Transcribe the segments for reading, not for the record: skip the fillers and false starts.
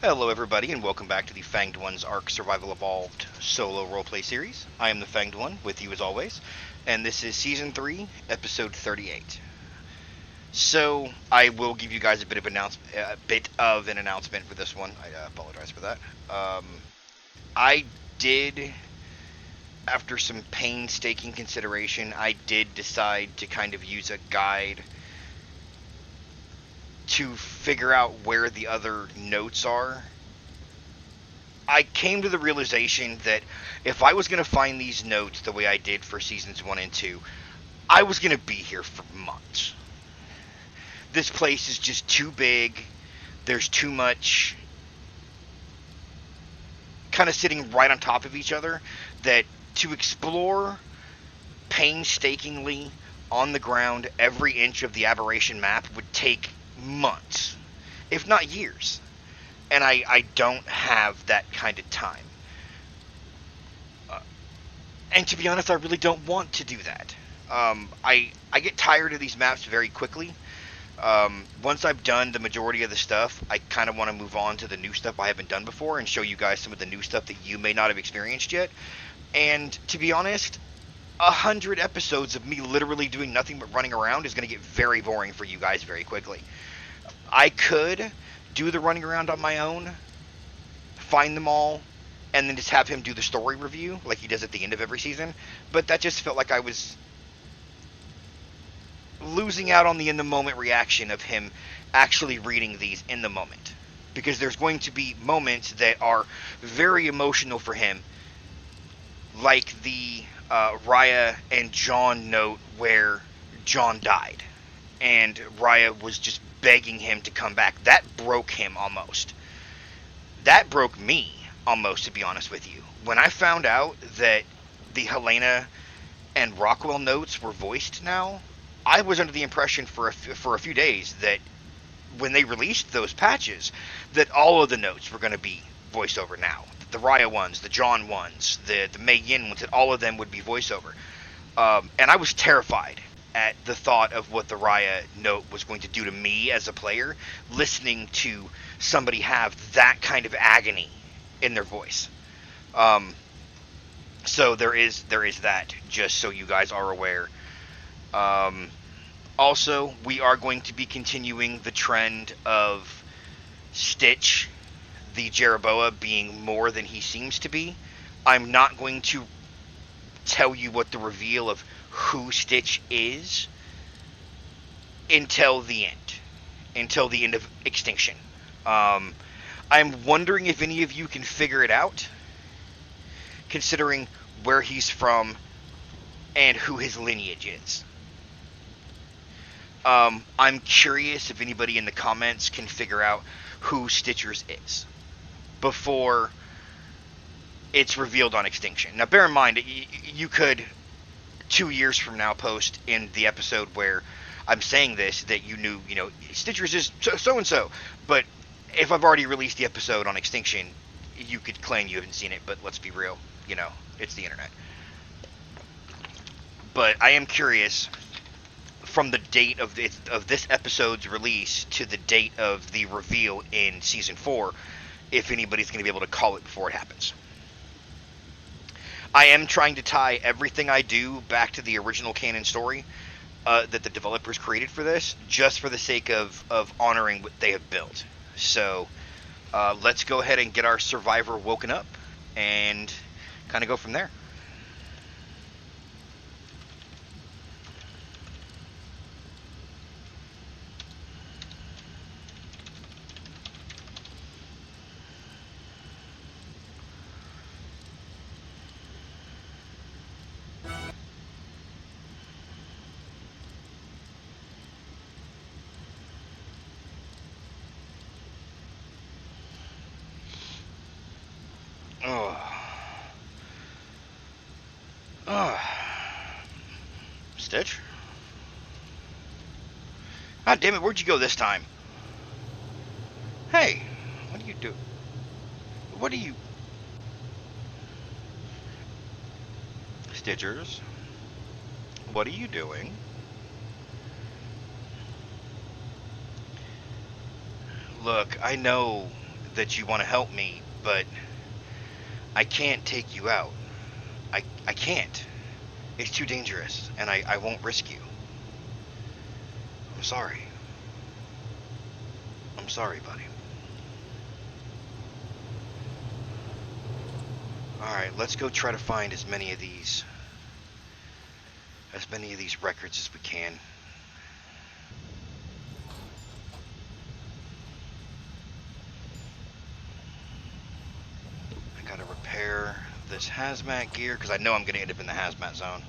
Hello, everybody, and welcome back to the Fanged One's Ark Survival Evolved solo roleplay series. I am the Fanged One, with you as always, and this is Season 3, Episode 38. So, I will give you guys a bit of an announcement for this one. I apologize for that. I did, after some painstaking consideration, I did decide to kind of use a guide to figure out where the other notes are. I came to the realization that if I was going to find these notes the way I did for seasons 1 and 2, I was going to be here for months. This place is just too big. There's too much kind of sitting right on top of each other that to explore painstakingly on the ground every inch of the aberration map would take months, if not years. And I don't have that kind of time. And to be honest, I really don't want to do that. I get tired of these maps very quickly. Once I've done the majority of the stuff, I kind of want to move on to the new stuff I haven't done before and show you guys some of the new stuff that you may not have experienced yet. And to be honest, 100 episodes of me literally doing nothing but running around is going to get very boring for you guys very quickly. I could do the running around on my own, find them all, and then just have him do the story review like he does at the end of every season. But that just felt like I was losing out on the in the moment reaction of him actually reading these in the moment. Because there's going to be moments that are very emotional for him, like the Raya and John note where John died. And Raya was just begging him to come back. That broke him almost. That broke me almost, to be honest with you. When I found out that the Heleana and Rockwell notes were voiced now, I was under the impression for a few days that when they released those patches, that all of the notes were going to be voiced over now. The Raya ones, the John ones, the Mei Yin ones, that all of them would be voiceover. And I was terrified at the thought of what the Raya note was going to do to me as a player, listening to somebody have that kind of agony in their voice. So there is that, just so you guys are aware. Also, we are going to be continuing the trend of Stitch, the Jeroboa, being more than he seems to be. I'm not going to tell you what the reveal of who Stitch is until the end of Extinction. I'm wondering if any of you can figure it out, considering where he's from and who his lineage is. I'm curious if anybody in the comments can figure out who Stitchers is before it's revealed on Extinction. Now, bear in mind, you could 2 years from now post in the episode where I'm saying this that you knew, Stitchers is so and so. But if I've already released the episode on Extinction, you could claim you haven't seen it. But let's be real, it's the internet. But I am curious, from the date of this episode's release to the date of the reveal in season 4, if anybody's going to be able to call it before it happens. I am trying to tie everything I do back to the original canon story that the developers created for this, just for the sake of honoring what they have built. So let's go ahead and get our survivor woken up and kind of go from there. Oh. Oh. Stitch? God damn it, where'd you go this time? Hey, what do you do? What do you... Stitchers? What are you doing? Look, I know that you want to help me, but I can't take you out. I can't. It's too dangerous, and I won't risk you. I'm sorry. I'm sorry, buddy. Alright, let's go try to find as many of these records as we can. I gotta repair this hazmat gear, because I know I'm gonna end up in the hazmat zone.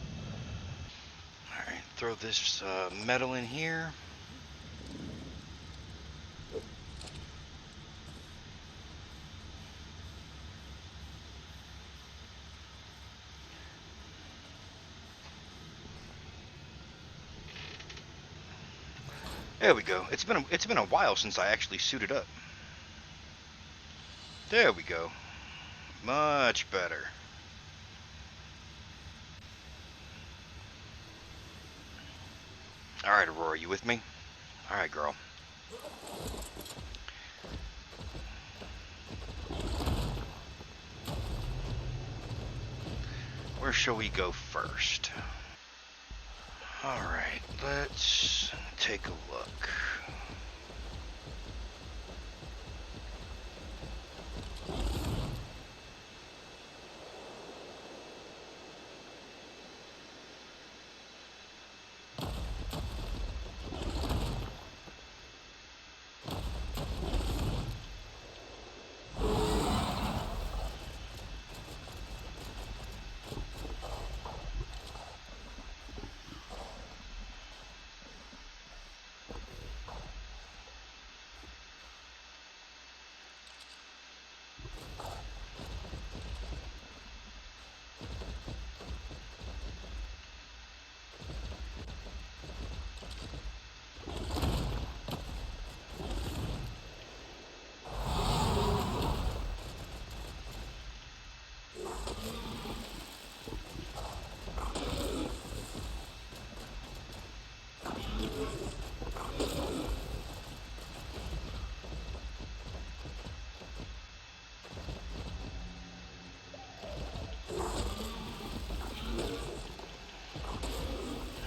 Alright, throw this metal in here. There we go. It's been a while since I actually suited up. There we go. Much better. Alright, Aurora, you with me? Alright, girl. Where shall we go first? Alright, let's take a look.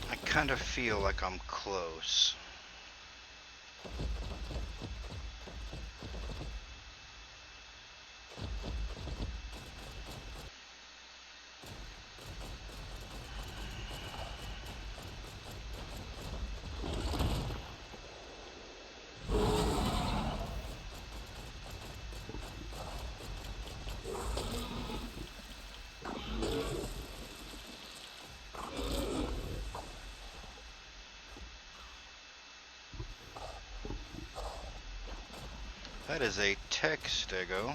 I kind of feel like I'm close. That is a tech stego.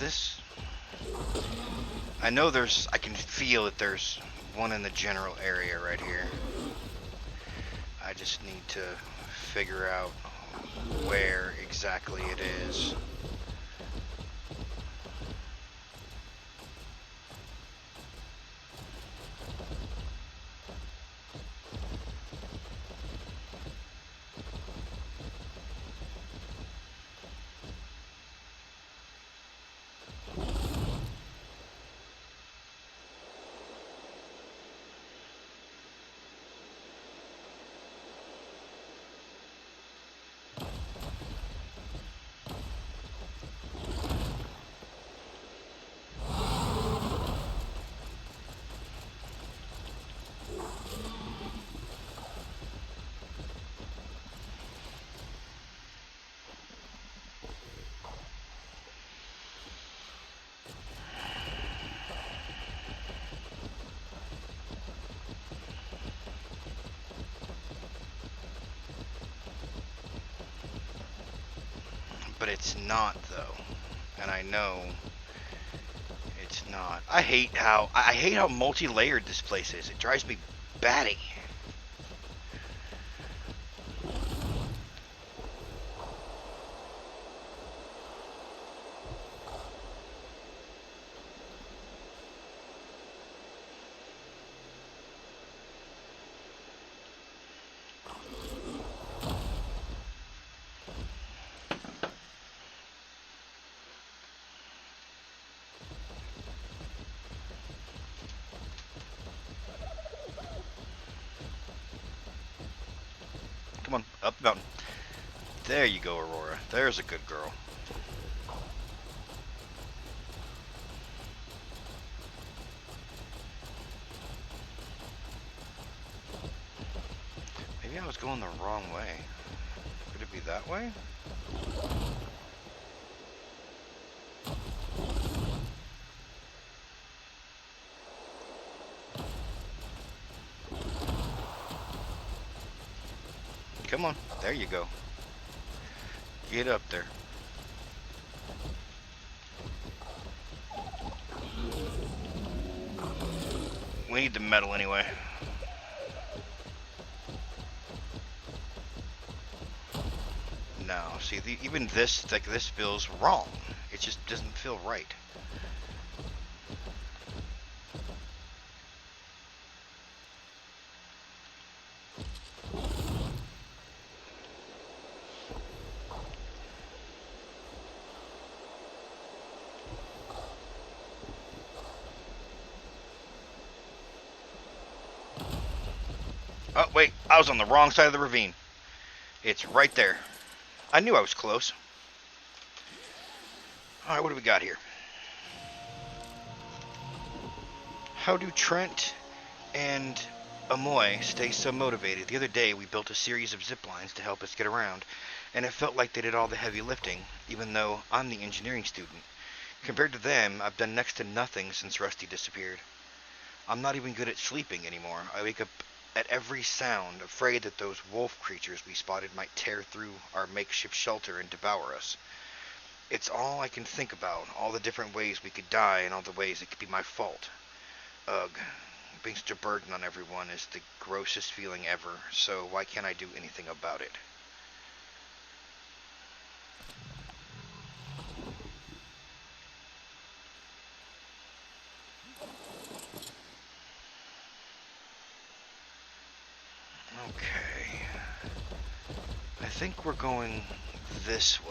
This... I know I can feel that there's one in the general area right here. I just need to figure out where exactly it is. But it's not, though. And I know it's not. I hate how multi-layered this place is. It drives me batty. Come on, up the mountain. There you go, Aurora. There's a good girl. Maybe I was going the wrong way. Could it be that way? Come on. There you go. Get up there. We need the metal anyway. No, see, even this, like, this feels wrong. It just doesn't feel right. Oh, wait, I was on the wrong side of the ravine. It's right there. I knew I was close. Alright, what do we got here? How do Trent and Amoy stay so motivated? The other day we built a series of zip lines to help us get around, and it felt like they did all the heavy lifting, even though I'm the engineering student. Compared to them, I've done next to nothing since Rusty disappeared. I'm not even good at sleeping anymore. I wake up at every sound, afraid that those wolf creatures we spotted might tear through our makeshift shelter and devour us. It's all I can think about, all the different ways we could die and all the ways it could be my fault. Ugh, being such a burden on everyone is the grossest feeling ever, so why can't I do anything about it? Okay. I think we're going this way.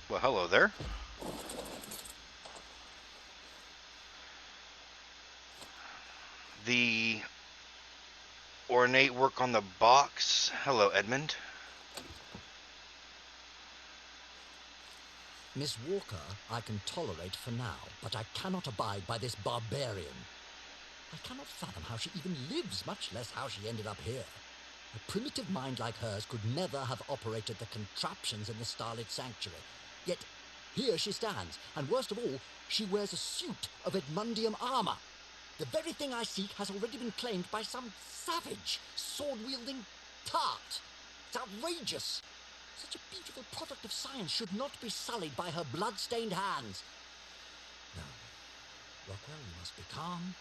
Well, hello there. The ornate work on the box. Hello, Edmund. Miss Walker I can tolerate for now, but I cannot abide by this barbarian. I cannot fathom how she even lives, much less how she ended up here. A primitive mind like hers could never have operated the contraptions in the Starlit Sanctuary. Yet, here she stands, and worst of all, she wears a suit of Edmundium armor. The very thing I seek has already been claimed by some savage, sword-wielding tart. It's outrageous. Such a beautiful product of science should not be sullied by her blood-stained hands. No, Rockwell, you must be calm.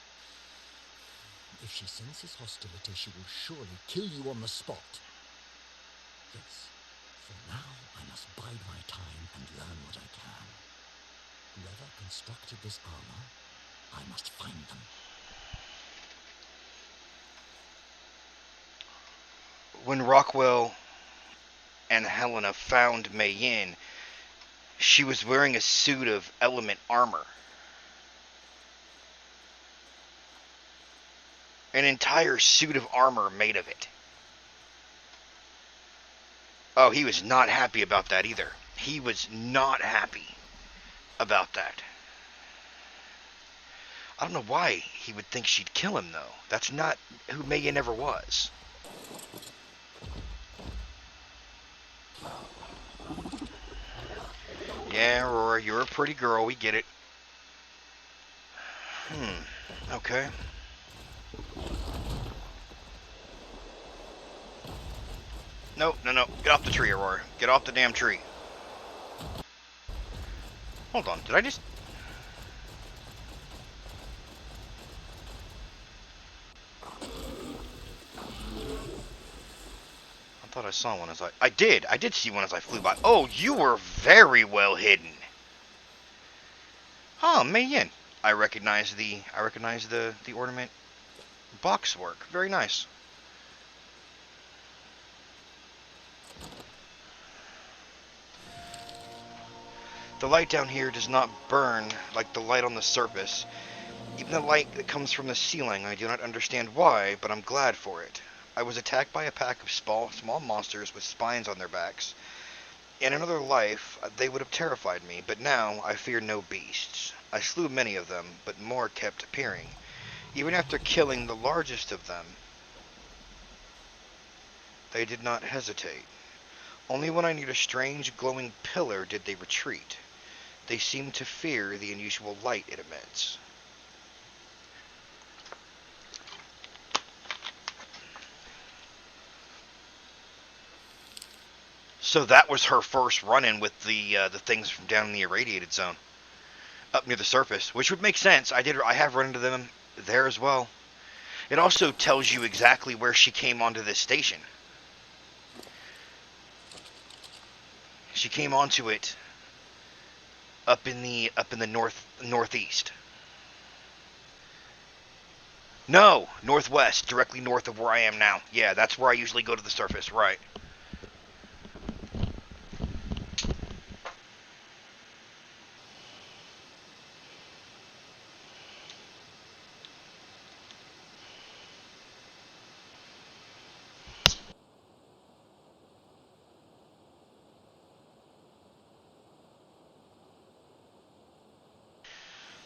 If she senses hostility, she will surely kill you on the spot. Yes, for now I must bide my time and learn what I can. Whoever constructed this armor, I must find them. When Rockwell and Heleana found Mei Yin, she was wearing a suit of element armor. An entire suit of armor made of it. Oh, he was not happy about that either. He was not happy about that. I don't know why he would think she'd kill him, though. That's not who Megan ever was. Yeah, Aurora, you're a pretty girl. We get it. Okay. No, no, no. Get off the tree, Aurora. Get off the damn tree. Hold on. Did I just... I thought I saw one as I... I did see one as I flew by. Oh, you were very well hidden. Oh, Mei Yin. I recognize the ornament box work. Very nice. The light down here does not burn like the light on the surface. Even the light that comes from the ceiling, I do not understand why, but I'm glad for it. I was attacked by a pack of small monsters with spines on their backs. In another life, they would have terrified me, but now I fear no beasts. I slew many of them, but more kept appearing. Even after killing the largest of them, they did not hesitate. Only when I neared a strange glowing pillar did they retreat. They seemed to fear the unusual light it emits. So that was her first run-in with the things from down in the irradiated zone, up near the surface, which would make sense. I have run into them there as well. It also tells you exactly where she came onto this station. She came onto it up in the northeast. No, northwest, directly north of where I am now. Yeah, that's where I usually go to the surface. Right.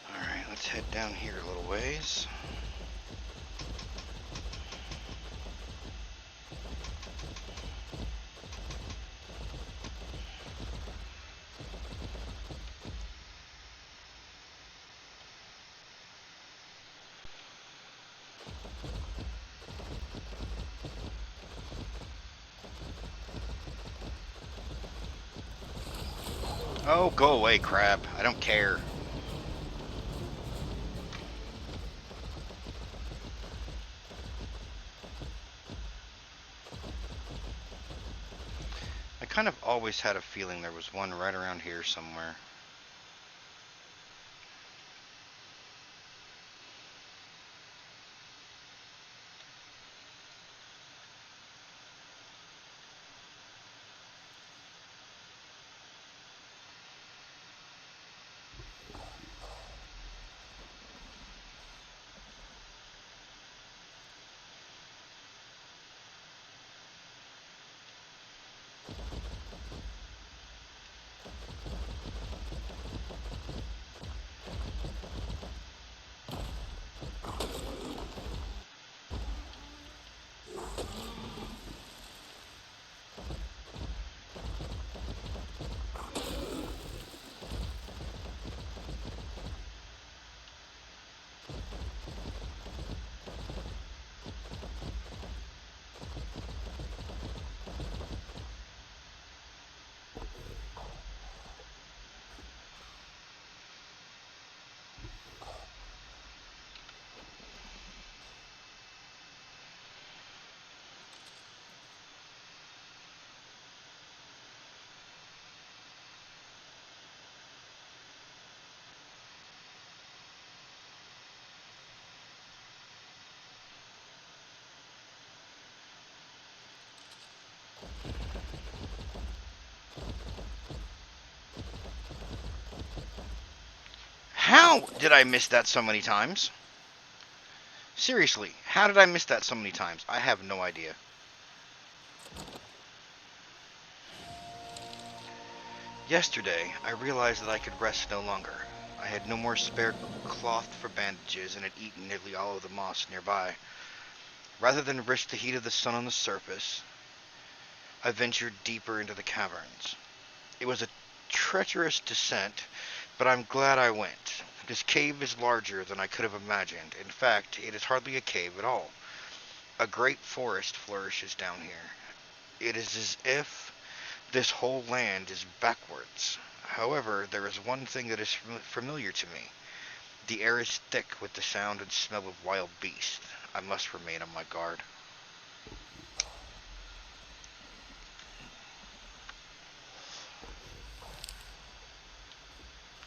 All right, let's head down here a little ways. Oh, go away, crab. I don't care. I kind of always had a feeling there was one right around here somewhere. How did I miss that so many times? Seriously, how did I miss that so many times? I have no idea. Yesterday, I realized that I could rest no longer. I had no more spare cloth for bandages and had eaten nearly all of the moss nearby. Rather than risk the heat of the sun on the surface, I ventured deeper into the caverns. It was a treacherous descent, but I'm glad I went. This cave is larger than I could have imagined. In fact, it is hardly a cave at all. A great forest flourishes down here. It is as if this whole land is backwards. However, there is one thing that is familiar to me. The air is thick with the sound and smell of wild beasts. I must remain on my guard.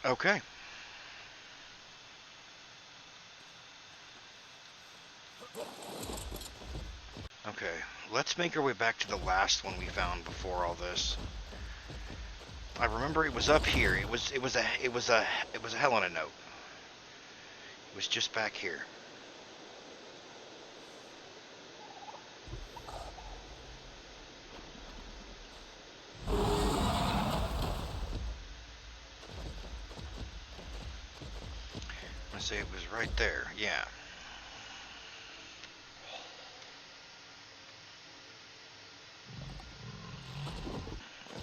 Okay. Okay. Let's make our way back to the last one we found before all this. I remember it was up here. It was a Heleana note. It was just back here. I say it was right there. Yeah.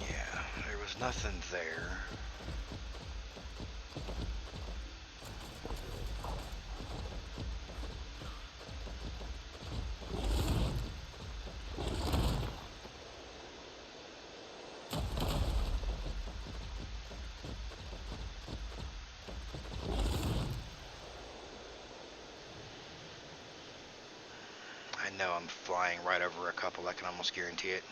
Yeah. There was nothing there. I know I'm flying right over a couple. I can almost guarantee it.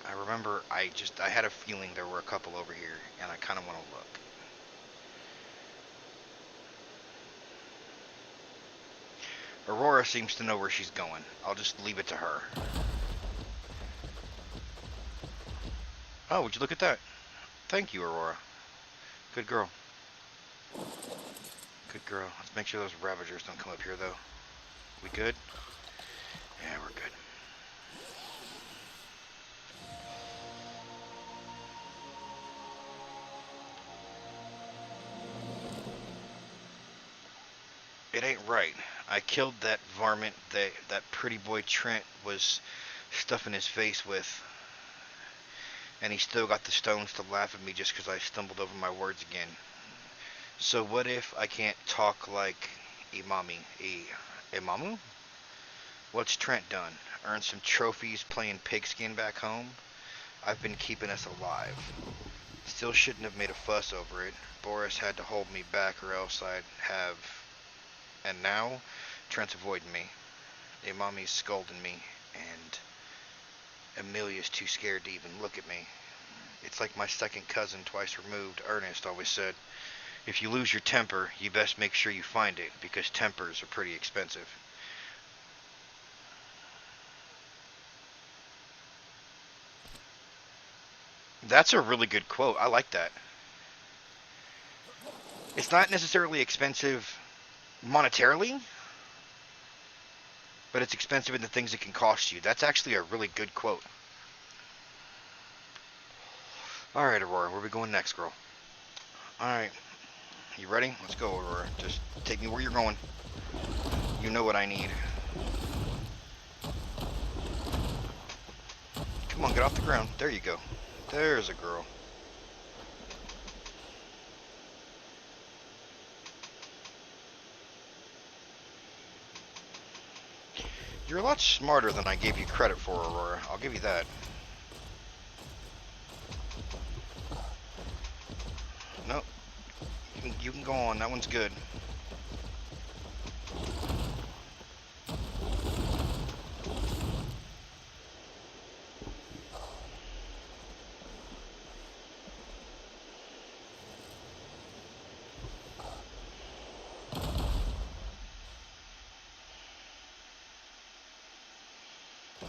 I remember I had a feeling there were a couple over here, and I kind of want to look. Aurora seems to know where she's going. I'll just leave it to her. Oh, would you look at that? Thank you, Aurora. Good girl. Good girl. Let's make sure those Ravagers don't come up here, though. We good? Yeah, we're good. It ain't right. I killed that varmint that pretty boy Trent was stuffing his face with, and he still got the stones to laugh at me just 'cause I stumbled over my words again. So what if I can't talk like a mommy? A mamu? What's Trent done? Earned some trophies playing pigskin back home? I've been keeping us alive. Still shouldn't have made a fuss over it. Boris had to hold me back or else I'd have. And now, Trent's avoiding me. Mommy's scolding me, and Amelia's too scared to even look at me. It's like my second cousin twice removed, Ernest, always said, if you lose your temper, you best make sure you find it, because tempers are pretty expensive. That's a really good quote. I like that. It's not necessarily expensive monetarily, but it's expensive in the things it can cost you. That's actually a really good quote. Alright, Aurora, where are we going next, girl? Alright, you ready? Let's go, Aurora. Just take me where you're going. You know what I need. Come on, get off the ground. There you go. There's a girl. You're a lot smarter than I gave you credit for, Aurora. I'll give you that. Nope. You can go on. That one's good.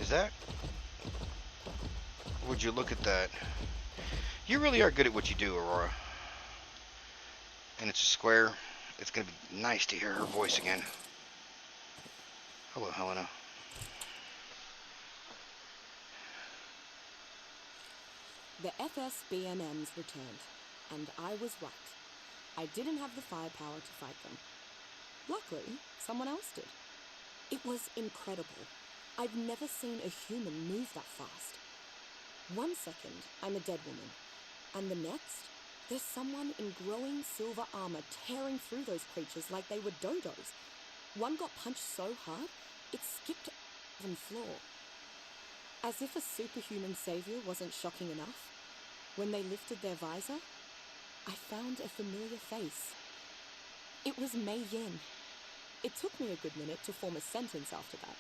Is that? Would you look at that? You really are good at what you do, Aurora. And it's a square. It's going to be nice to hear her voice again. Hello, Heleana. The FSBMMs returned, and I was right. I didn't have the firepower to fight them. Luckily, someone else did. It was incredible. I've never seen a human move that fast. 1 second, I'm a dead woman, and the next, there's someone in glowing silver armor tearing through those creatures like they were dodos. One got punched so hard, it skipped the floor. As if a superhuman savior wasn't shocking enough, when they lifted their visor, I found a familiar face. It was Mei Yin. It took me a good minute to form a sentence after that.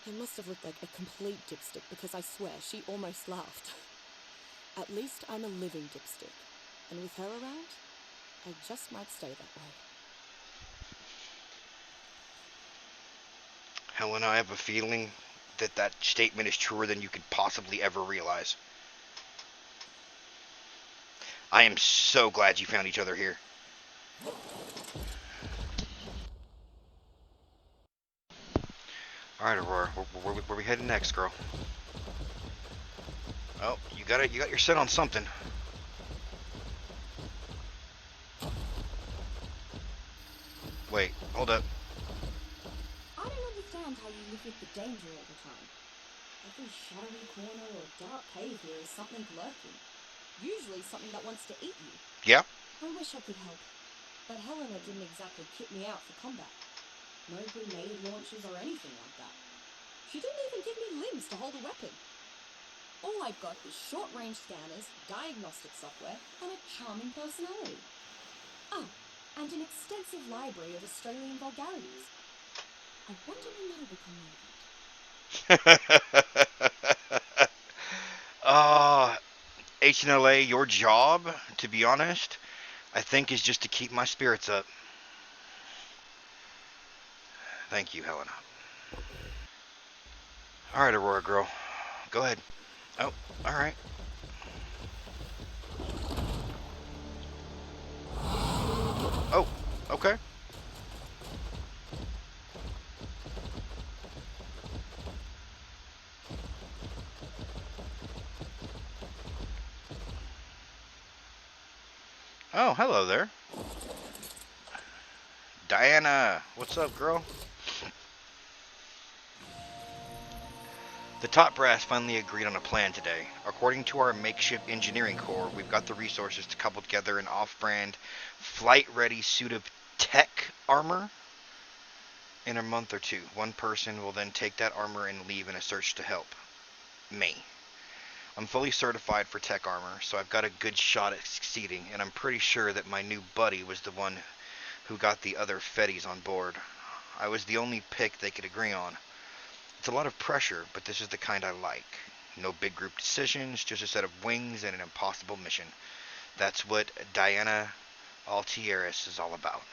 I must have looked like a complete dipstick because I swear she almost laughed. At least I'm a living dipstick, and with her around, I just might stay that way. Helen, I have a feeling that that statement is truer than you could possibly ever realize. I am so glad you found each other here. Alright, Aurora, where we heading next, girl? Oh, you got your set on something. Wait, hold up. I don't understand how you live with the danger all the time. Every shadowy corner or dark cave here is something lurking. Usually something that wants to eat you. Yeah? I wish I could help, but Heleana didn't exactly kit me out for combat. No grenade launchers or anything like that. She didn't even give me limbs to hold a weapon. All I've got is short-range scanners, diagnostic software, and a charming personality. Oh, and an extensive library of Australian vulgarities. I wonder when that'll become relevant. HNLA, your job, to be honest, I think is just to keep my spirits up. Thank you, Helena. Alright, Aurora girl. Go ahead. Oh, alright. Oh, okay. Oh, hello there. Diana, what's up, girl? The top brass finally agreed on a plan today. According to our makeshift engineering core, we've got the resources to couple together an off-brand, flight-ready suit of tech armor in a month or two. One person will then take that armor and leave in a search to help me. I'm fully certified for tech armor, so I've got a good shot at succeeding, and I'm pretty sure that my new buddy was the one who got the other Fetties on board. I was the only pick they could agree on. It's a lot of pressure, but this is the kind I like. No big group decisions, just a set of wings and an impossible mission. That's what Diana Altieris is all about.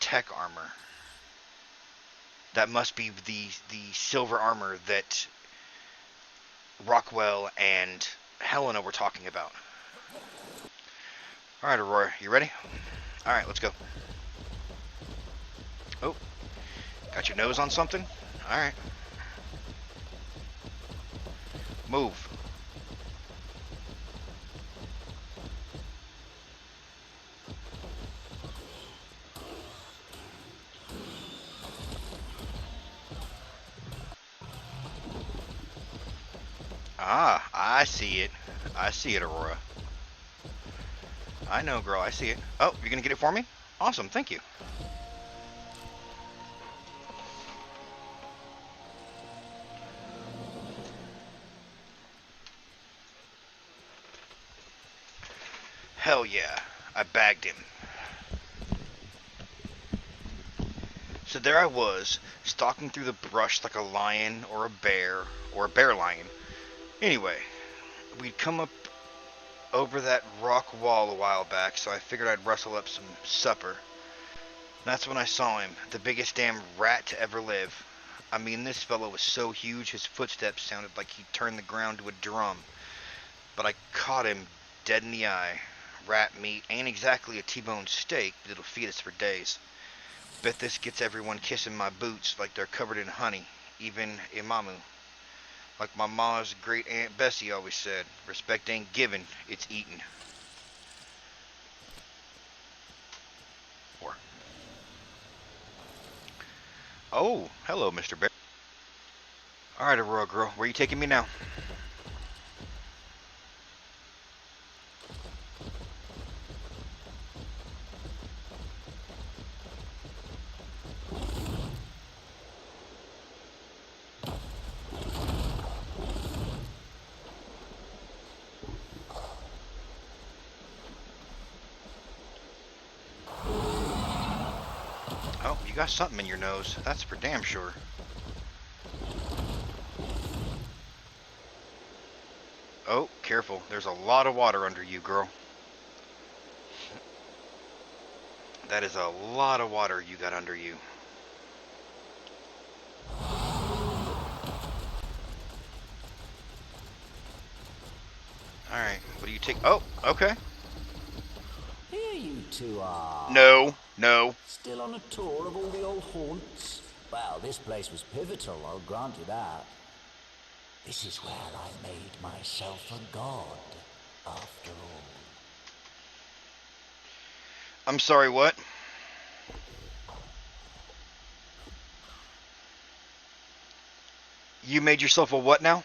Tech armor. That must be the silver armor that Rockwell and Heleana were talking about. Alright, Aurora, you ready? Alright, let's go. Oh, got your nose on something? Alright. Move. Ah, I see it. I see it, Aurora. I know, girl, I see it. Oh, you're gonna get it for me? Awesome, thank you. Hell yeah, I bagged him. So there I was, stalking through the brush like a lion or a bear lion. Anyway, we'd come up over that rock wall a while back, so I figured I'd rustle up some supper. That's when I saw him, the biggest damn rat to ever live. I mean, this fellow was so huge his footsteps sounded like he'd turned the ground to a drum. But I caught him dead in the eye. Rat meat ain't exactly a T-bone steak, but it'll feed us for days. Bet this gets everyone kissing my boots like they're covered in honey, even Imamu. Like my ma's great Aunt Bessie always said, respect ain't given, it's eaten. Or, oh, hello, Mr. Bear. Alright, Aurora girl, where you taking me now? Oh, you got something in your nose. That's for damn sure. Oh, careful. There's a lot of water under you, girl. That is a lot of water you got under you. Alright, what do you take? Oh, okay. Here you two are. No, no. Still on a tour of all the old haunts? Well, this place was pivotal, I'll grant you that. This is where I made myself a god, after all. I'm sorry, what? You made yourself a what now?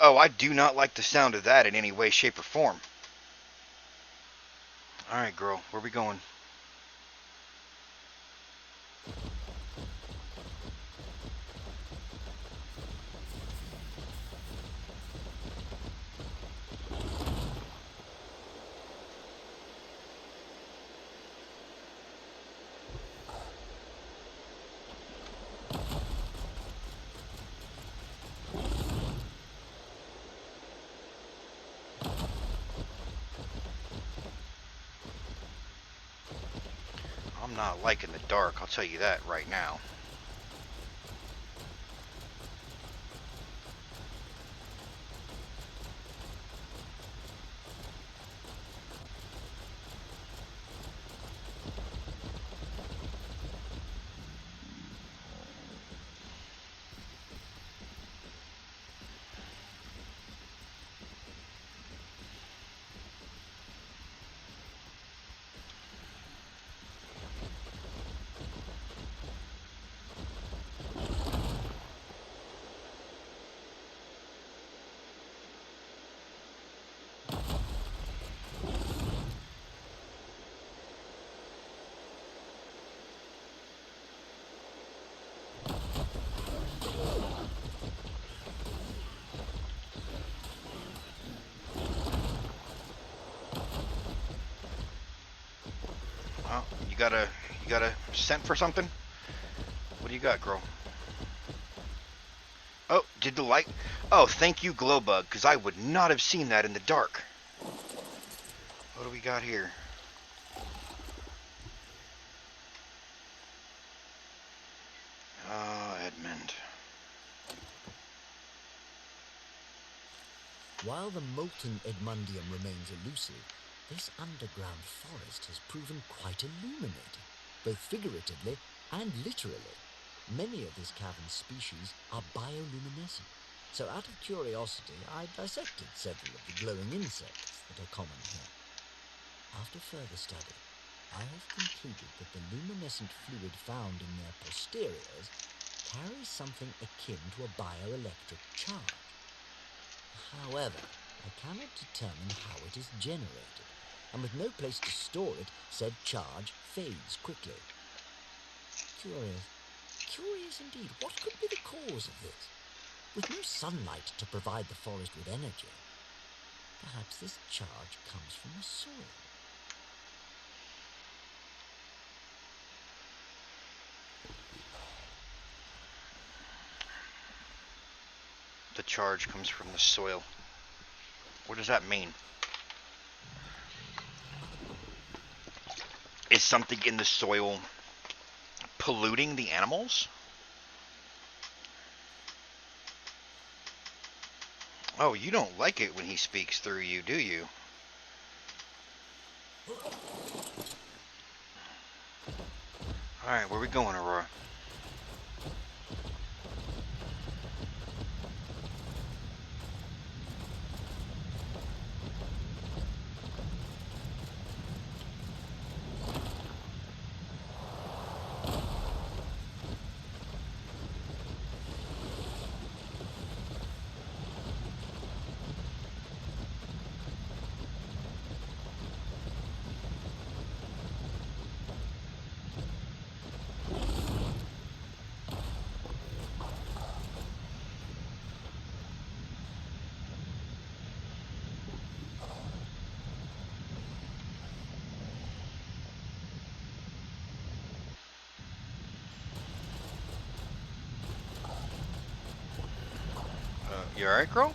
Oh, I do not like the sound of that in any way, shape, or form. Alright, girl, where we going? I'm not liking the dark, I'll tell you that right now. Oh, you got a scent for something? What do you got, girl? Oh, did the light? Oh, thank you, Glowbug, because I would not have seen that in the dark. What do we got here? Edmund. While the molten Edmundium remains elusive, this underground forest has proven quite illuminating, both figuratively and literally. Many of this cavern's species are bioluminescent, so out of curiosity I dissected several of the glowing insects that are common here. After further study, I have concluded that the luminescent fluid found in their posteriors carries something akin to a bioelectric charge. However, I cannot determine how it is generated, and with no place to store it, said charge fades quickly. Curious indeed, what could be the cause of this? With no sunlight to provide the forest with energy, perhaps this charge comes from the soil. The charge comes from the soil. What does that mean? Is something in the soil polluting the animals? Oh, you don't like it when he speaks through you, do you? Alright, where we going, Aurora? You alright, girl?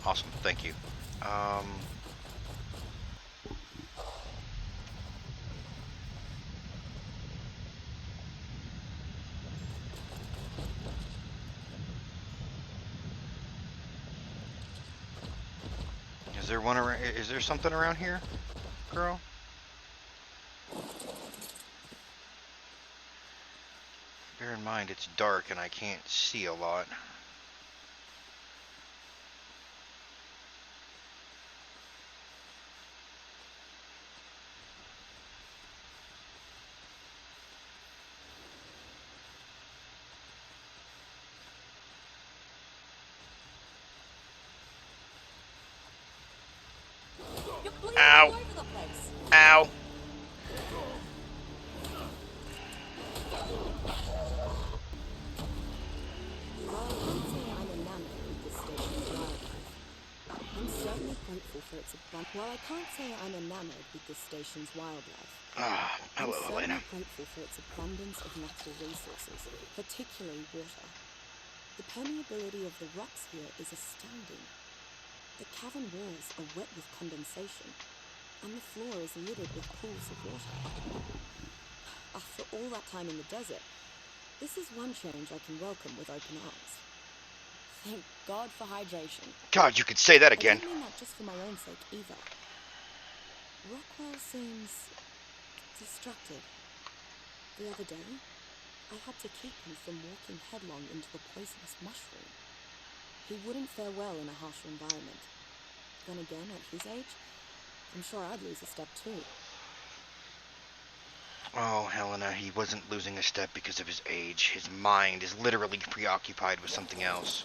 Awesome, thank you. Is there one around? Is there something around here, girl? Bear in mind it's dark and I can't see a lot. You're bleeding all Ow! over the place. Ow! While I can't say I'm enamored with this station's wildlife, I'm certainly grateful for its abundance. While I can't say I'm enamored with this station's wildlife, Ah, I'm hello, certainly Heleana. grateful for its abundance of natural resources, particularly water. The permeability of the rocks here is astounding. The cavern walls are wet with condensation, and the floor is littered with pools of water. After all that time in the desert, this is one change I can welcome with open arms. Thank God for hydration. God, you could say that I again. don't mean that just for my own sake either. Rockwell seems distracted. The other day, I had to keep him from walking headlong into the poisonous mushroom. He wouldn't fare well in a harsher environment. Then again, at his age, I'm sure I'd lose a step too. Oh, Helena, he wasn't losing a step because of his age. His mind is literally preoccupied with something else.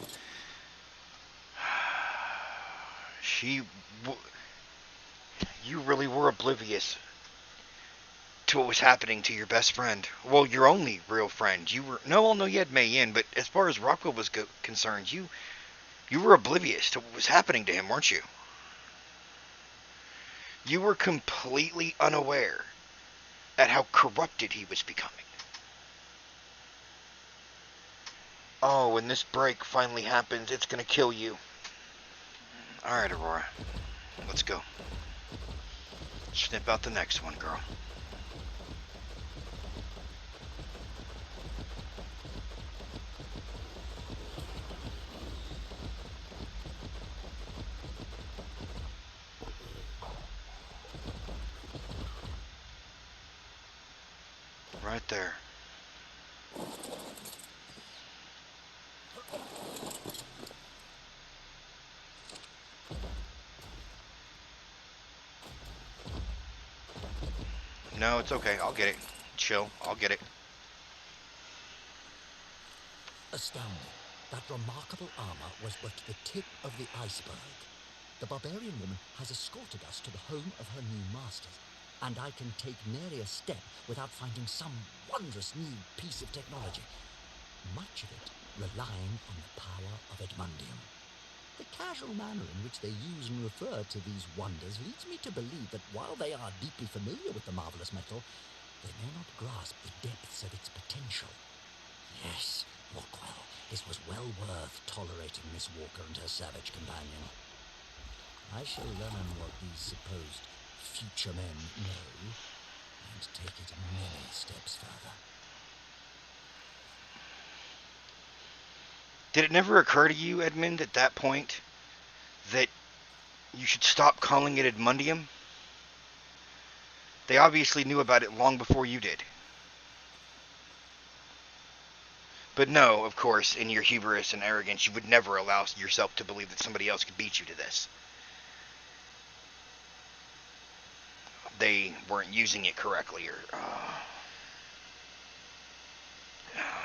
You really were oblivious to what was happening to your best friend. Well, your only real friend. No, you had Mei Yin, but as far as Rockwell was concerned, you were oblivious to what was happening to him, weren't you? You were completely unaware at how corrupted he was becoming. Oh, when this break finally happens, it's gonna kill you. Alright, Aurora. Let's go. Snip out the next one, girl. Right there. No, it's okay. I'll get it. Chill. I'll get it. Astounding. That remarkable armor was but the tip of the iceberg. The barbarian woman has escorted us to the home of her new masters, and I can take nary a step without finding some wondrous new piece of technology, much of it relying on the power of Edmundium. The casual manner in which they use and refer to these wonders leads me to believe that while they are deeply familiar with the marvelous metal, they may not grasp the depths of its potential. Yes, Rockwell, this was well worth tolerating Miss Walker and her savage companion. I shall learn what these supposed future men know, and take it many steps further. Did it never occur to you, Edmund, at that point, that you should stop calling it Edmundium? They obviously knew about it long before you did. But no, of course, in your hubris and arrogance, you would never allow yourself to believe that somebody else could beat you to this. They weren't using it correctly, or...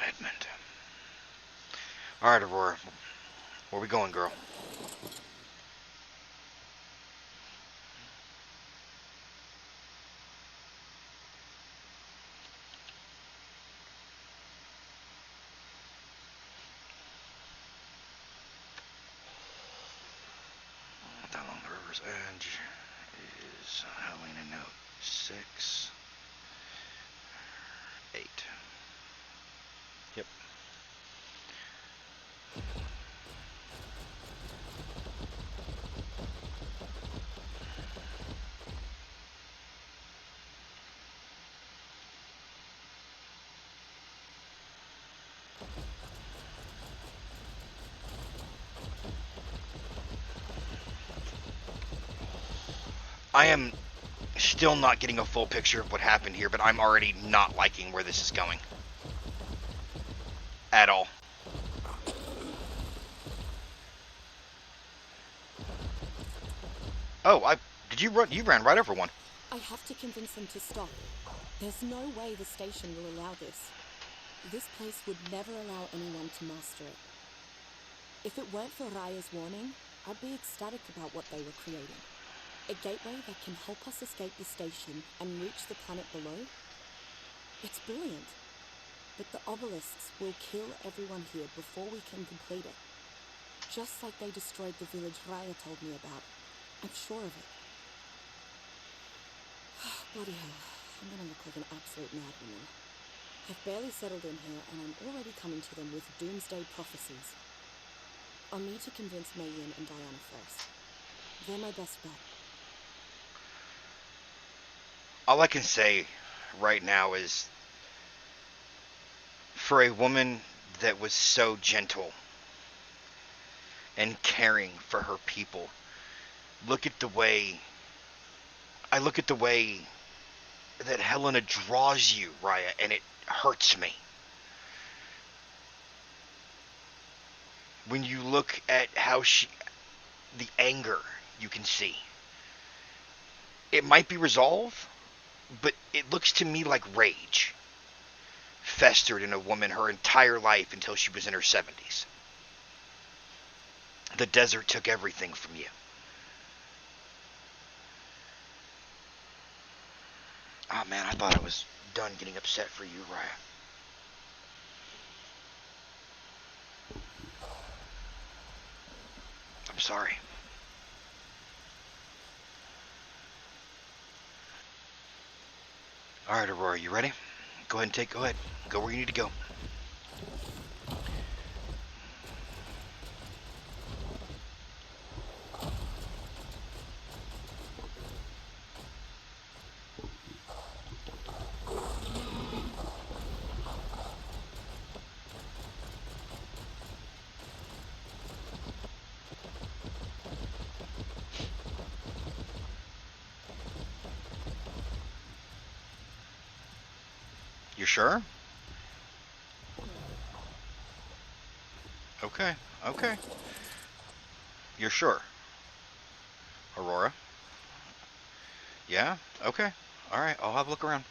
Edmund. Alright, Aurora. Where we going, girl? 6, 8. Yep. I am still not getting a full picture of what happened here, but I'm already not liking where this is going. At all. Oh, did you run? You ran right over one. I have to convince them to stop. There's no way the station will allow this. This place would never allow anyone to master it. If it weren't for Raya's warning, I'd be ecstatic about what they were creating. A gateway that can help us escape the station and reach the planet below? It's brilliant. But the obelisks will kill everyone here before we can complete it. Just like they destroyed the village Raya told me about. I'm sure of it. Bloody hell, I'm gonna look like an absolute madwoman. I've barely settled in here and I'm already coming to them with doomsday prophecies. I'll need to convince Mayyin and Diana first. They're my best bet. All I can say right now is, for a woman that was so gentle and caring for her people, I look at the way that Heleana draws you, Raya, and it hurts me. When you look at the anger you can see, it might be resolved, but it looks to me like rage festered in a woman her entire life until she was in her 70s. The desert took everything from you. Oh man, I thought I was done getting upset for you, Raya. I'm sorry. Alright, Aurora, you ready? Go ahead. Go where you need to go. You sure? Okay. You're sure? Aurora? Yeah? Okay. Alright, I'll have a look around.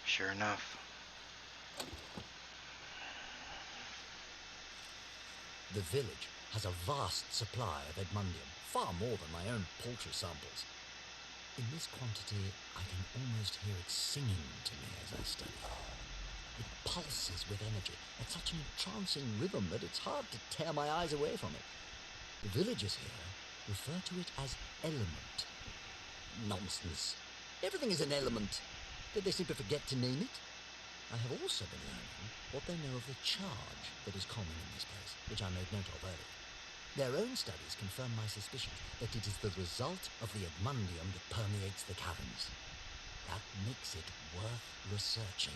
Sure enough. The village has a vast supply of Edmundium, far more than my own paltry samples. In this quantity, I can almost hear it singing to me as I study. It pulses with energy at such an entrancing rhythm that it's hard to tear my eyes away from it. The villagers here refer to it as element. Nonsense. Everything is an element. Did they seem to forget to name it? I have also been learning what they know of the charge that is common in this place, which I made note of earlier. Their own studies confirm my suspicions that it is the result of the Edmundium that permeates the caverns. That makes it worth researching.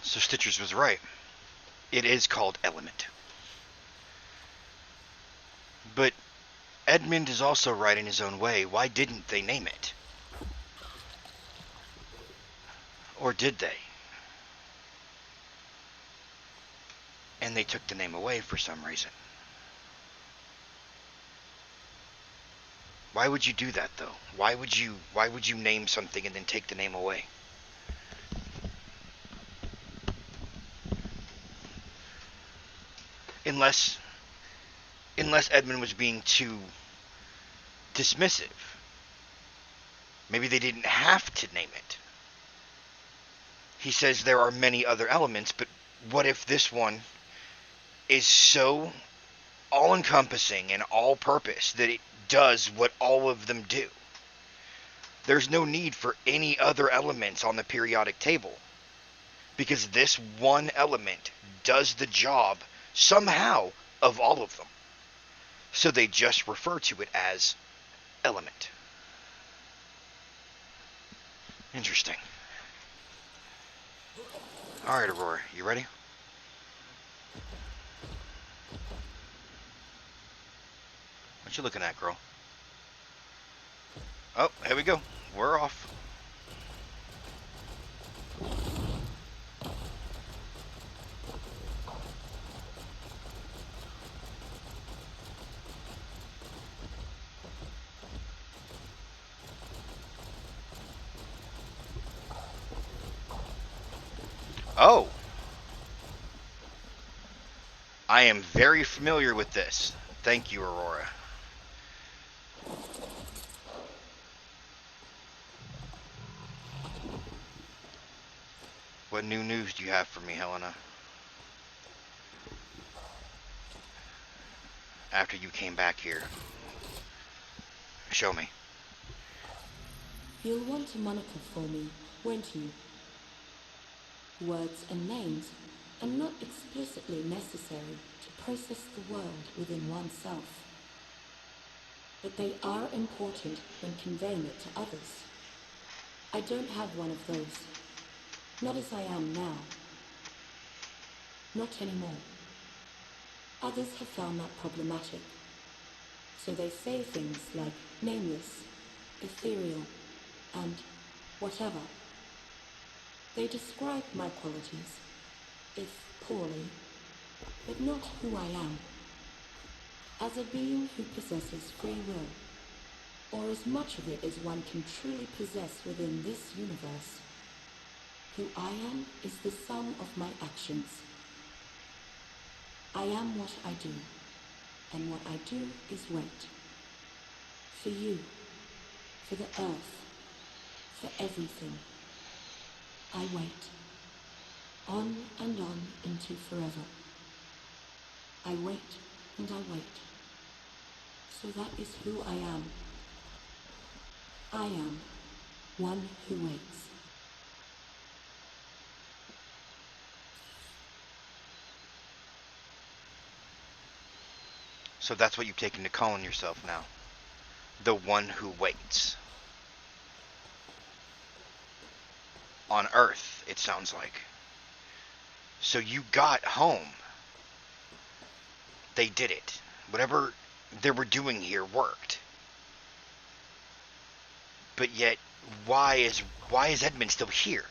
So Stitchers was right. It is called Element. But Edmund is also right in his own way. Why didn't they name it? Or did they? And they took the name away for some reason. Why would you do that, though? Why would you name something and then take the name away? Unless Edmund was being too dismissive. Maybe they didn't have to name it. He says there are many other elements, but what if this one is so all encompassing and all purpose that it does what all of them do? There's no need for any other elements on the periodic table, because this one element does the job somehow of all of them. So they just refer to it as element. Interesting. Alright, Aurora, you ready? What you looking at, girl? Oh, here we go. We're off. Oh, I am very familiar with this. Thank you, Aurora. What new news do you have for me, Heleana? After you came back here. Show me. You'll want a moniker for me, won't you? Words and names are not explicitly necessary to process the world within oneself, but they are important when conveying it to others. I don't have one of those. Not as I am now. Not anymore. Others have found that problematic. So they say things like nameless, ethereal, and whatever. They describe my qualities, if poorly, but not who I am. As a being who possesses free will, or as much of it as one can truly possess within this universe, who I am is the sum of my actions. I am what I do, and what I do is wait. For you, for the earth, for everything. I wait. On and on into forever. I wait and I wait. So that is who I am. I am one who waits. So that's what you've taken to calling yourself now. The one who waits. On Earth, it sounds like. So you got home. They did it. Whatever they were doing here worked. But yet, why is Edmund still here?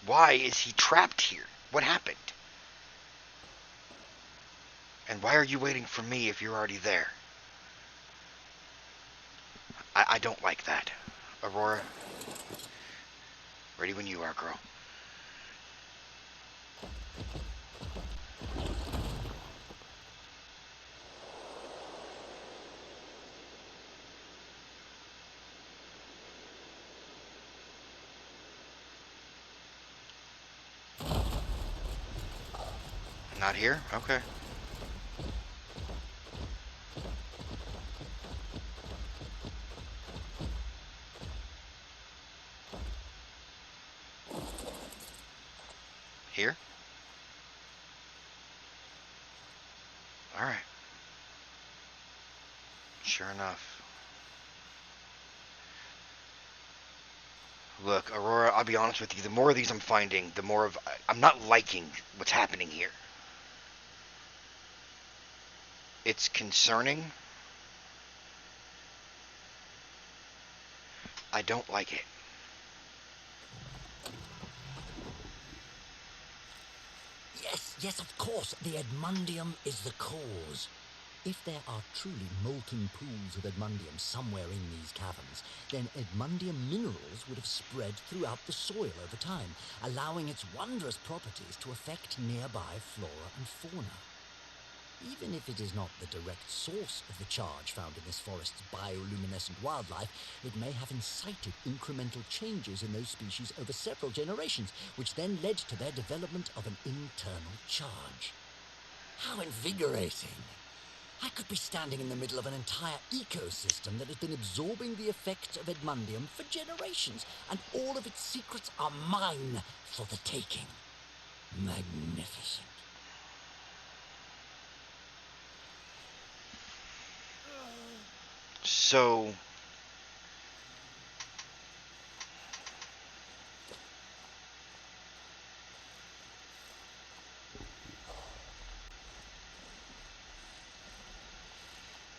Why is he trapped here? What happened? And why are you waiting for me if you're already there? I don't like that. Aurora, ready when you are, girl. Not here? Okay. Here? Alright. Sure enough. Look, Aurora, I'll be honest with you. The more of these I'm finding, the more of... I'm not liking what's happening here. It's concerning. I don't like it. Yes, of course, the Edmundium is the cause. If there are truly molten pools of Edmundium somewhere in these caverns, then Edmundium minerals would have spread throughout the soil over time, allowing its wondrous properties to affect nearby flora and fauna. Even if it is not the direct source of the charge found in this forest's bioluminescent wildlife, it may have incited incremental changes in those species over several generations, which then led to their development of an internal charge. How invigorating! I could be standing in the middle of an entire ecosystem that has been absorbing the effects of Edmundium for generations, and all of its secrets are mine for the taking. Magnificent. So,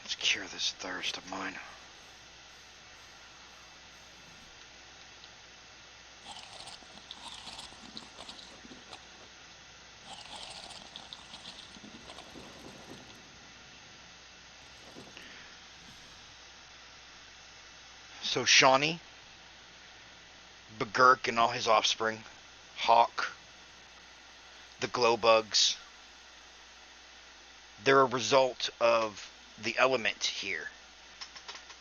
let's cure this thirst of mine. So Shawnee, Begurk and all his offspring, Hawk, the glow bugs, they're a result of the element here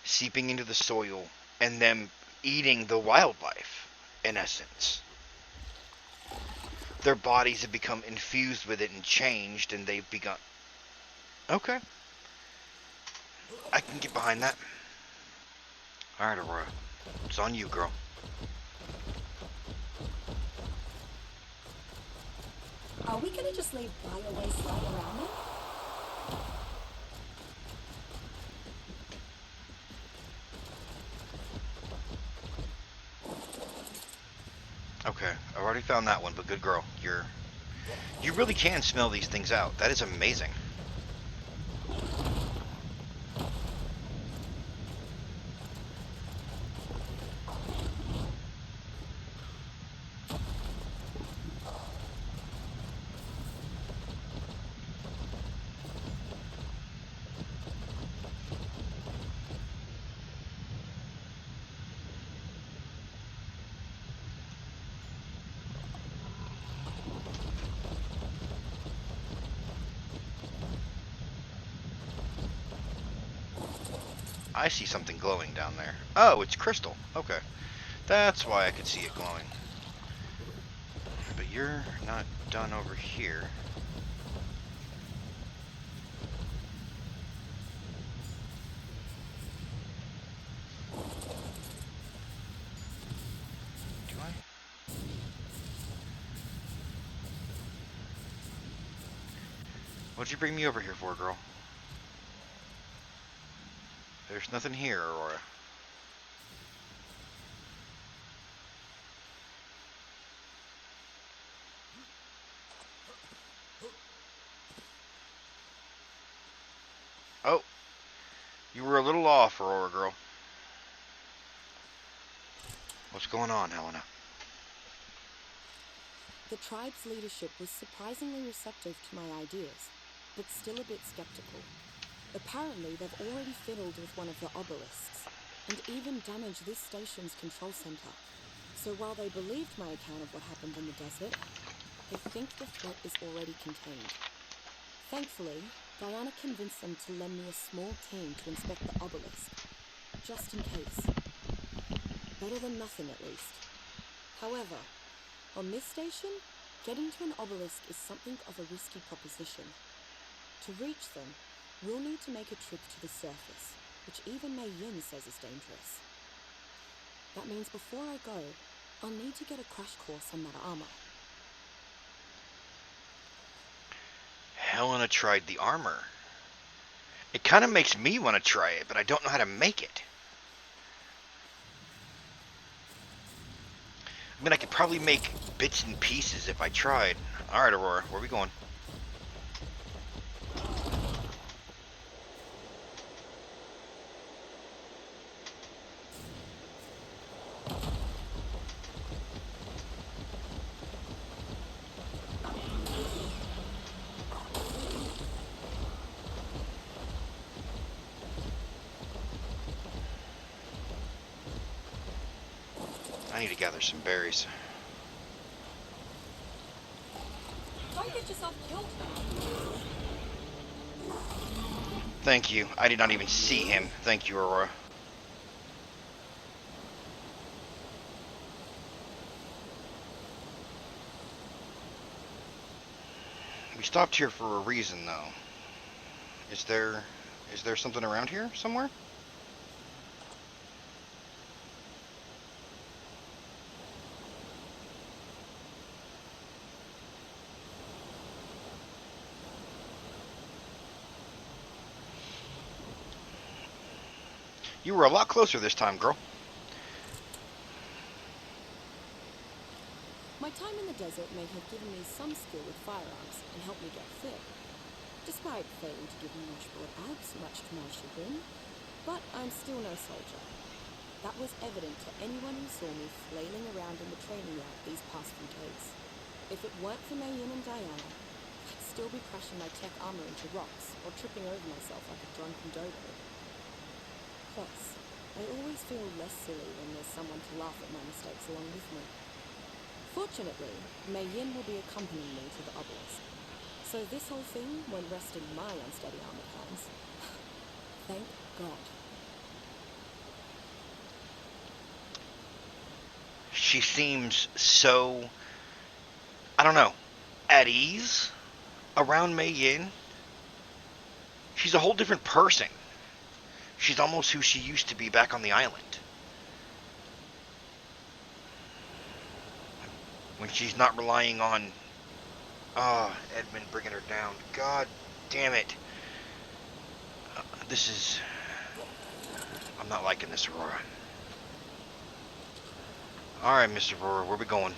seeping into the soil and them eating the wildlife, in essence. Their bodies have become infused with it and changed, and they've begun... Okay. I can get behind that. Alright, Aurora. It's on you, girl. Are we gonna just leave Bio Waste lying around then? Okay, I've already found that one, but good girl. You really can smell these things out. That is amazing. I see something glowing down there. Oh, it's crystal. Okay. That's why I could see it glowing. But you're not done over here. Do I? What'd you bring me over here for, girl? There's nothing here, Aurora. Oh, you were a little off, Aurora girl. What's going on, Heleana? The tribe's leadership was surprisingly receptive to my ideas, but still a bit skeptical. Apparently, they've already fiddled with one of the obelisks, and even damaged this station's control center. So while they believed my account of what happened in the desert, they think the threat is already contained. Thankfully, Diana convinced them to lend me a small team to inspect the obelisk, just in case. Better than nothing, at least. However, on this station, getting to an obelisk is something of a risky proposition. To reach them, we'll need to make a trip to the surface, which even Mei Yin says is dangerous. That means before I go, I'll need to get a crash course on that armor. Heleana tried the armor. It kind of makes me want to try it, but I don't know how to make it. I mean, I could probably make bits and pieces if I tried. Alright, Aurora, where are we going? I need to gather some berries. Don't get yourself killed. Thank you. I did not even see him. Thank you, Aurora. We stopped here for a reason, though. Is there something around here somewhere? You were a lot closer this time, girl. My time in the desert may have given me some skill with firearms and helped me get fit, despite failing to give much-broad abs, much to my chagrin. But I'm still no soldier. That was evident to anyone who saw me flailing around in the training yard these past few days. If it weren't for Mayenne and Diana, I'd still be crashing my tech armor into rocks or tripping over myself like a drunken dodo. Plus, I always feel less silly when there's someone to laugh at my mistakes along with me. Fortunately, Mayenne will be accompanying me to the obelisk, so this whole thing won't rest in my unsteady armored hands. Thank God. She seems so, I don't know, at ease around Mei Yin. She's a whole different person. She's almost who she used to be back on the island. When she's not relying on, Edmund bringing her down. God damn it. This is, I'm not liking this, Aurora. Alright, Mr. Aurora, where we going?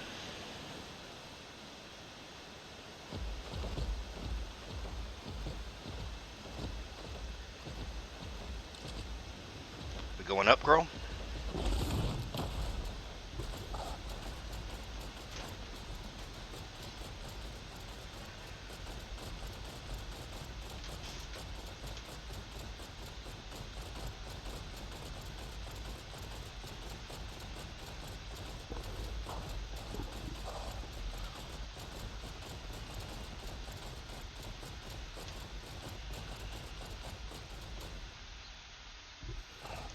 We going up, girl?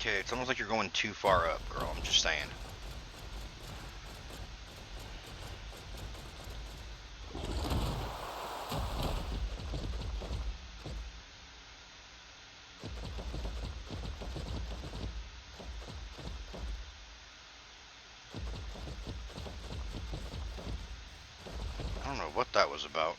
Okay, it's almost like you're going too far up, girl. I'm just saying. I don't know what that was about.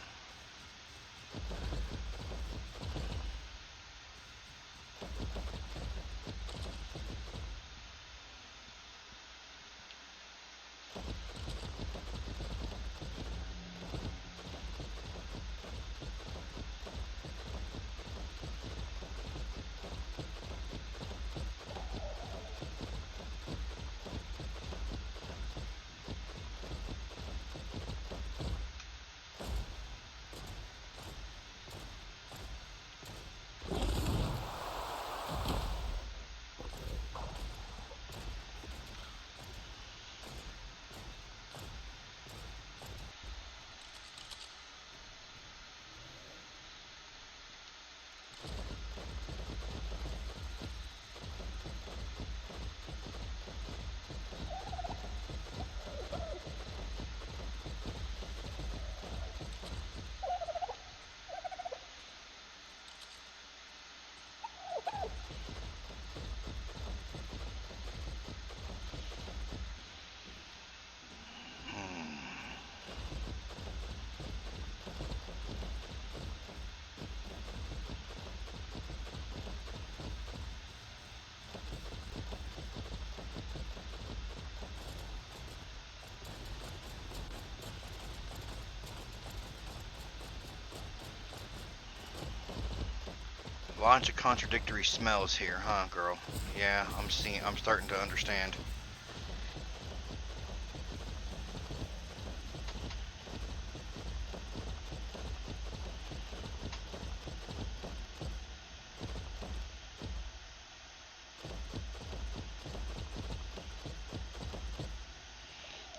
Lots of contradictory smells here, huh, girl? Yeah, I'm starting to understand.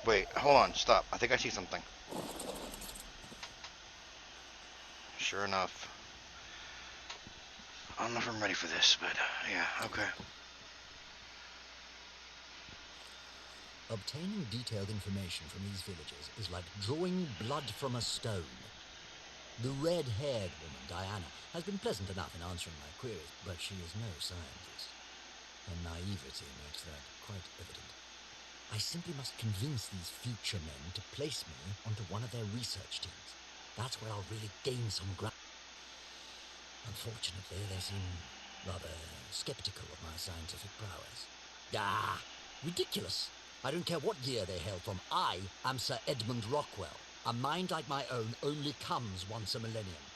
Wait, hold on, stop. I think I see something. Sure enough. I don't know if I'm ready for this, but yeah, okay. Obtaining detailed information from these villages is like drawing blood from a stone. The red-haired woman, Diana, has been pleasant enough in answering my queries, but she is no scientist. Her naivety makes that quite evident. I simply must convince these future men to place me onto one of their research teams. That's where I'll really gain some ground. Unfortunately, they seem rather skeptical of my scientific prowess. Ah, ridiculous. I don't care what year they hail from. I am Sir Edmund Rockwell. A mind like my own only comes once a millennium.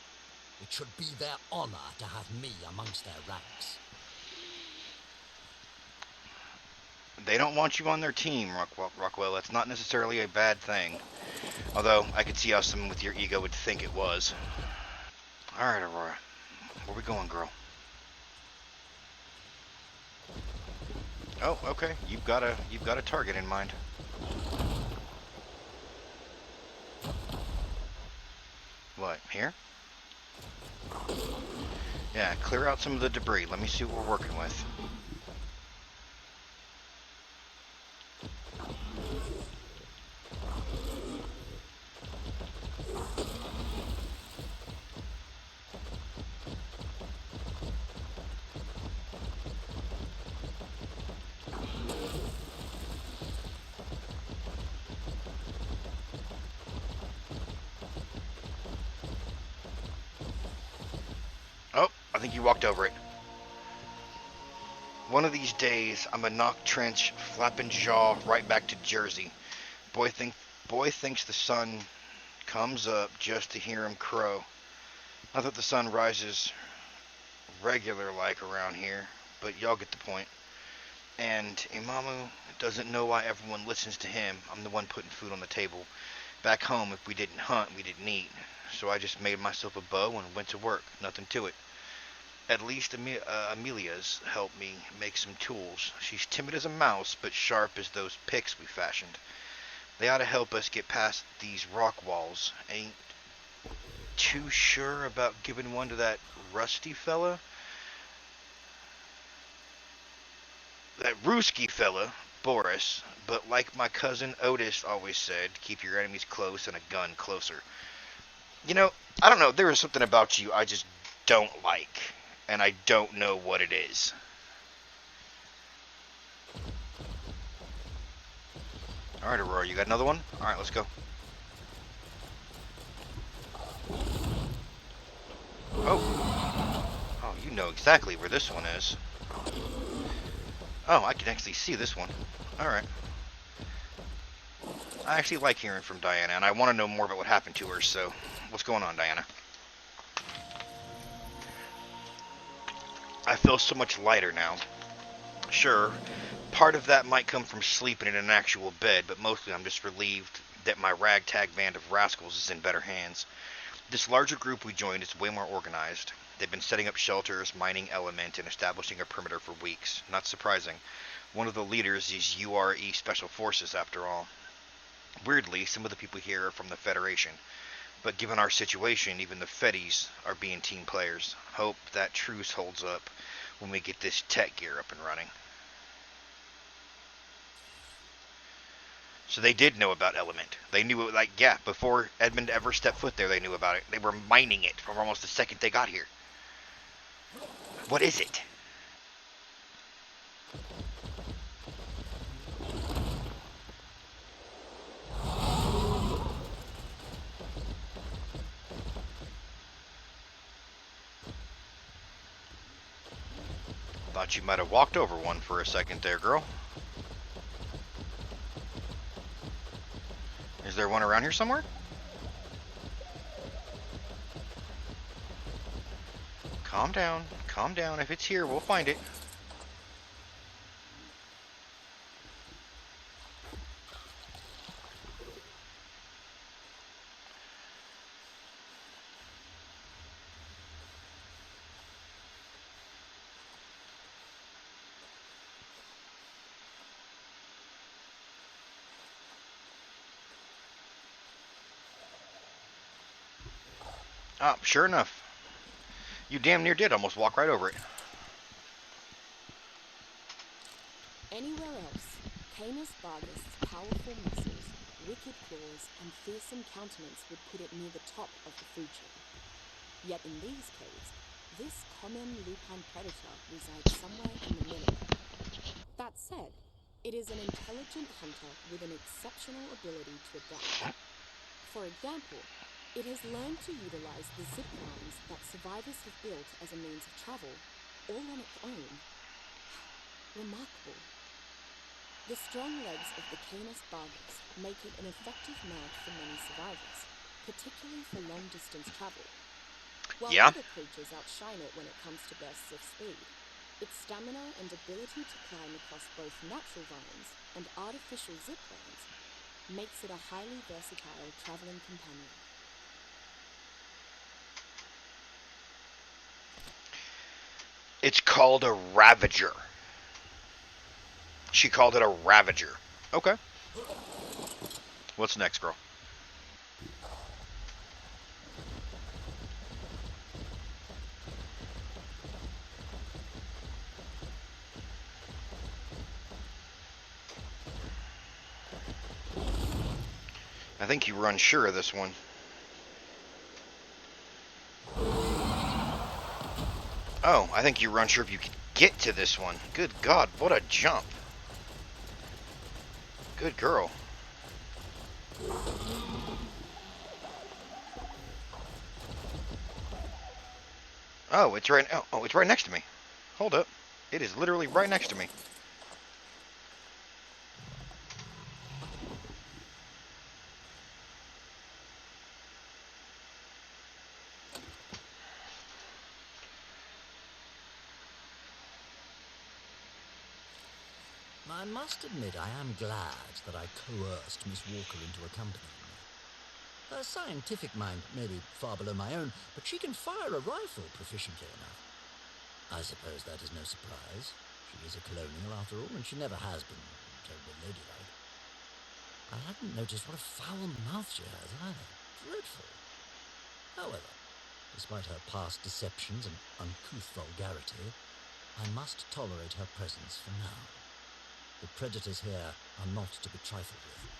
It should be their honor to have me amongst their ranks. They don't want you on their team, Rockwell. That's not necessarily a bad thing. Although, I could see how someone with your ego would think it was. Alright, Aurora. Where we going, girl? Oh, okay. You've got a target in mind. What, here? Yeah, clear out some of the debris. Let me see what we're working with. Oh, I think you walked over it. One of these days, I'm gonna knock Trench, flapping jaw, right back to Jersey. Boy, boy thinks the sun comes up just to hear him crow. Not that the sun rises regular like around here, but y'all get the point. And Imamu doesn't know why everyone listens to him. I'm the one putting food on the table. Back home, if we didn't hunt, we didn't eat. So I just made myself a bow and went to work. Nothing to it. At least Amelia's helped me make some tools. She's timid as a mouse, but sharp as those picks we fashioned. They ought to help us get past these rock walls. Ain't too sure about giving one to that rusty fella. That Ruski fella, Boris. But like my cousin Otis always said, keep your enemies close and a gun closer. You know, I don't know, there is something about you I just don't like. And I don't know what it is. Alright, Aurora, you got another one? Alright, let's go. Oh. Oh, you know exactly where this one is. Oh, I can actually see this one. Alright. I actually like hearing from Diana, and I want to know more about what happened to her, so what's going on, Diana? I feel so much lighter now. Sure, part of that might come from sleeping in an actual bed, but mostly I'm just relieved that my ragtag band of rascals is in better hands. This larger group we joined is way more organized. They've been setting up shelters, mining element, and establishing a perimeter for weeks. Not surprising. One of the leaders is URE Special Forces, after all. Weirdly, some of the people here are from the Federation. But given our situation, even the Feddies are being team players. Hope that truce holds up when we get this tech gear up and running. So they did know about Element. They knew it, like, yeah, before Edmund ever stepped foot there, they knew about it. They were mining it from almost the second they got here. What is it? Thought you might have walked over one for a second there, girl. Is there one around here somewhere? Calm down. Calm down. If it's here, we'll find it. Ah, sure enough. You damn near did almost walk right over it. Anywhere else, Canis Bargast's powerful muscles, wicked claws, and fearsome countenance would put it near the top of the food chain. Yet in these caves, this common lupine predator resides somewhere in the middle. That said, it is an intelligent hunter with an exceptional ability to adapt. For example, it has learned to utilize the zip lines that survivors have built as a means of travel, all on its own. Remarkable. The strong legs of the Canis Bargast make it an effective mount for many survivors, particularly for long-distance travel. While Yeah. other creatures outshine it when it comes to bursts of speed, its stamina and ability to climb across both natural vines and artificial zip lines makes it a highly versatile traveling companion. It's called a Ravager. She called it a Ravager. Okay. What's next, girl? I think you were unsure of this one. Oh, I think you were unsure if you could get to this one. Good God, what a jump. Good girl. Oh, it's right. Oh, it's right next to me. Hold up. It is literally right next to me. I must admit I am glad that I coerced Miss Walker into accompanying me. Her scientific mind may be far below my own, but she can fire a rifle proficiently enough. I suppose that is no surprise. She is a colonial after all, and she never has been terribly ladylike. I hadn't noticed what a foul mouth she has either. Dreadful. However, despite her past deceptions and uncouth vulgarity, I must tolerate her presence for now. The predators here are not to be trifled with.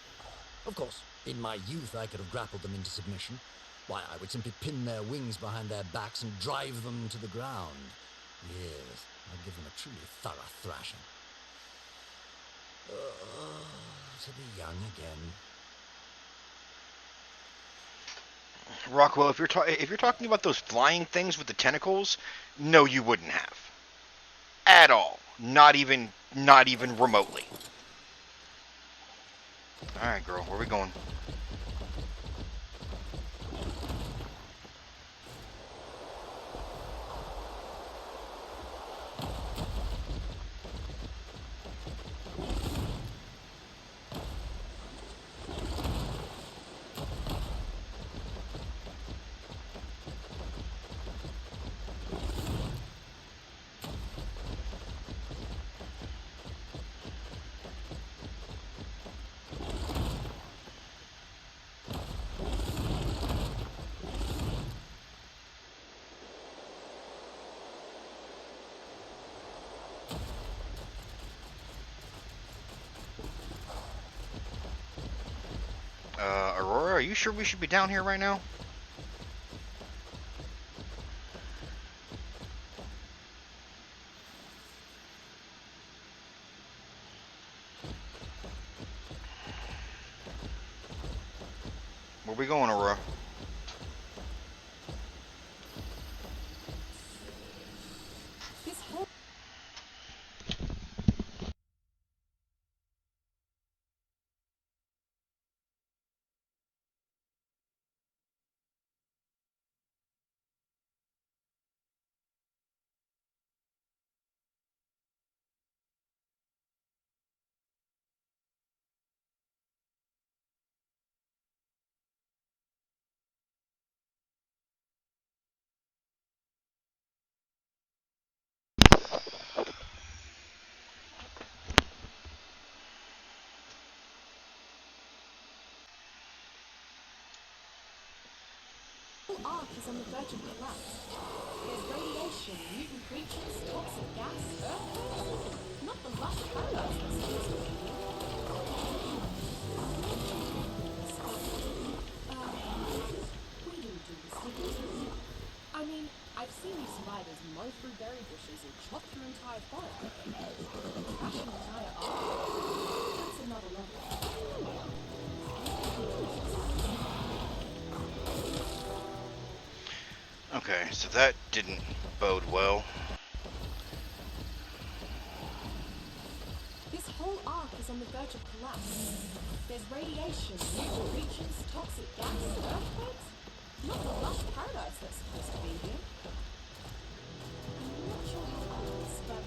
Of course, in my youth I could have grappled them into submission. Why, I would simply pin their wings behind their backs and drive them to the ground. Yes, I'd give them a truly thorough thrashing. To be young again. Rockwell, if you're talking about those flying things with the tentacles, no, you wouldn't have at all. Not even remotely. All right, girl, where we going? Aurora, are you sure we should be down here right now? Where we going, Aurora? This whole whole ark is on the verge of collapse. There's radiation, mutant creatures, toxic gas, earthquakes. Not the lush paradise that's supposed to be here. We didn't do this, did we? I mean, I've seen you survivors mow through berry bushes and chop through entire forests. Trash an entire ark? That's another level. Okay, so that didn't bode well. This whole ark is on the verge of collapse. There's radiation, mutant creatures, toxic gas, earthquakes. Not the lush paradise that's supposed to be here. I'm not sure how else, but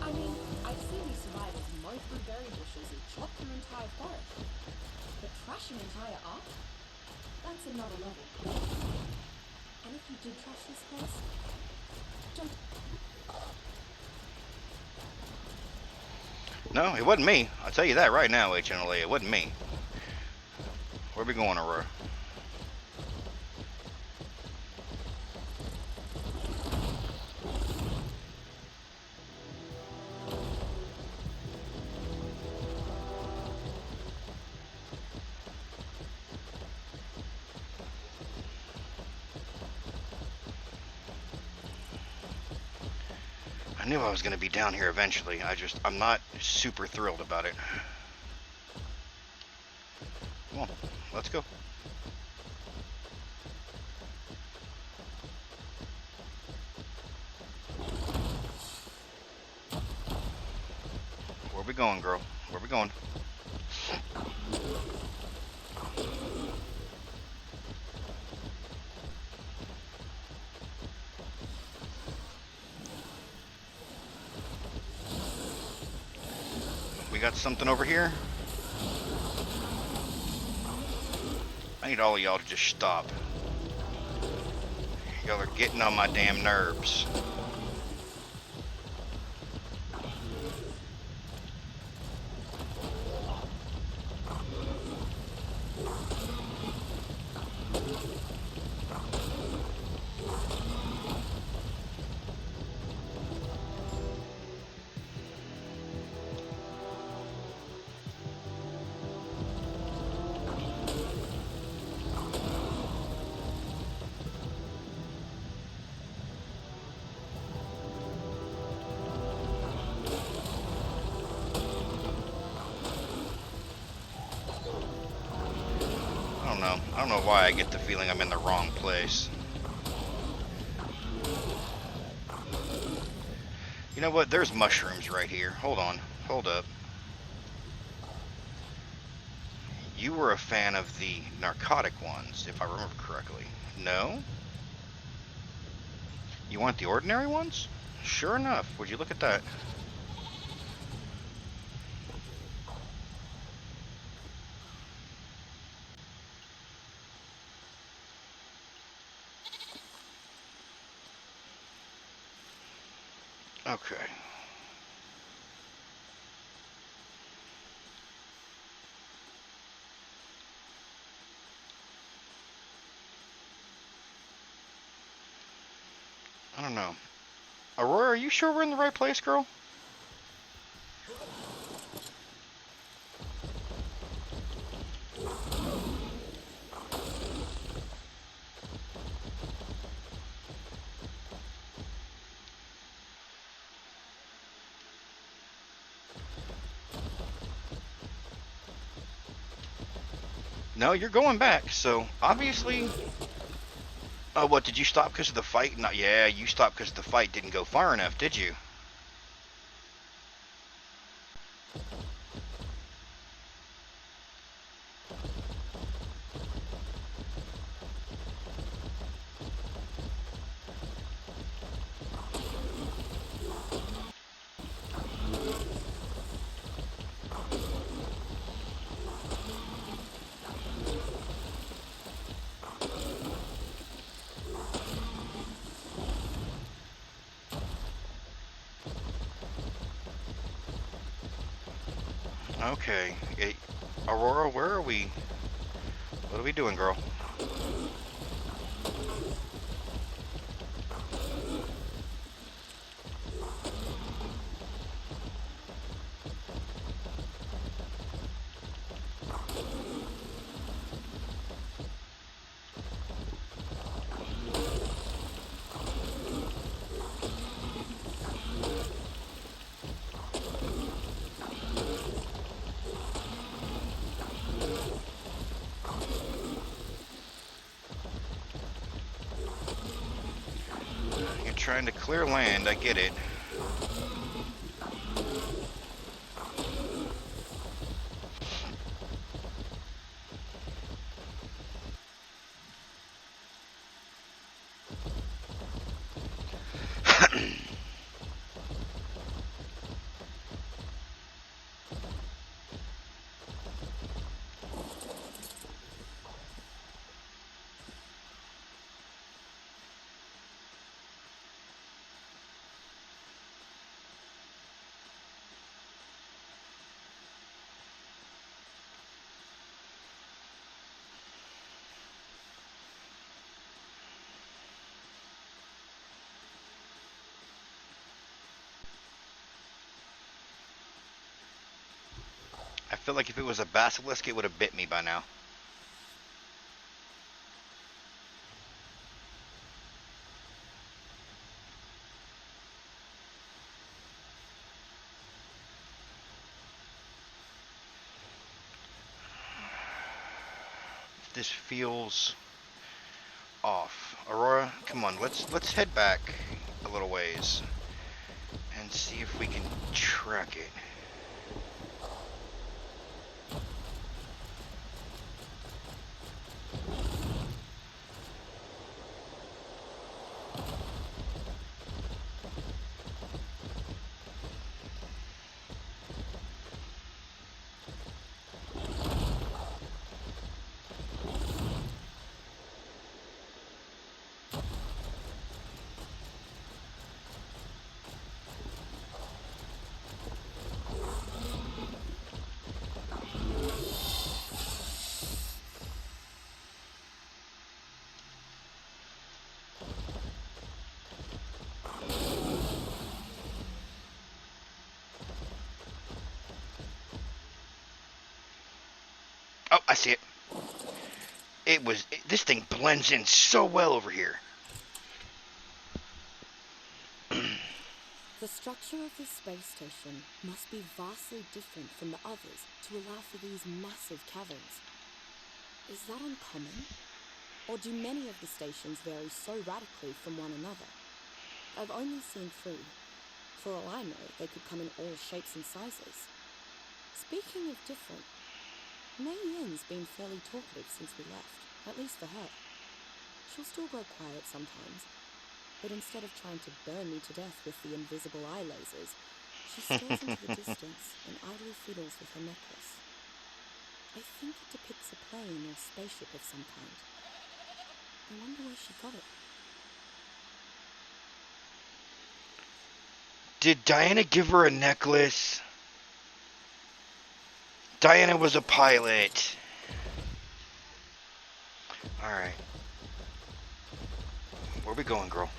I mean, I've seen you survivors mow through berry bushes and chop through entire forests. But trash an entire ark? That's another level. And if you did trash this place, don't. No, it wasn't me. I'll tell you that right now, HNLA. It wasn't me. Where we going, Aurora? I knew I was going to be down here eventually. I'm not super thrilled about it. Come on, let's go. Where we going, girl? Where we going? We got something over here. I need all of y'all to just stop. Y'all are getting on my damn nerves. I don't know why I get the feeling I'm in the wrong place. You know what? There's mushrooms right here. Hold on. Hold up. You were a fan of the narcotic ones, if I remember correctly. No? You want the ordinary ones? Sure enough. Would you look at that? Okay. I don't know. Aurora, are you sure we're in the right place, girl? No, you're going back, so obviously... Oh, what, did you stop because of the fight? No, yeah, you stopped because the fight didn't go far enough, did you? Okay. Aurora, where are we? What are we doing, girl? You're trying to clear land, I get it. I feel like if it was a basilisk, it would have bit me by now. This feels off. Aurora, come on, let's head back a little ways and see if we can track it. Oh, I see it. This thing blends in so well over here. The structure of this space station must be vastly different from the others to allow for these massive caverns. Is that uncommon? Or do many of the stations vary so radically from one another? I've only seen 3. For all I know, they could come in all shapes and sizes. Speaking of different, Mei Yin's been fairly talkative since we left, at least for her. She'll still grow quiet sometimes, but instead of trying to burn me to death with the invisible eye lasers, she stares into the distance and idly fiddles with her necklace. I think it depicts a plane or spaceship of some kind. I wonder where she got it. Did Diana give her a necklace? Diana was a pilot. Alright. Where we going, girl?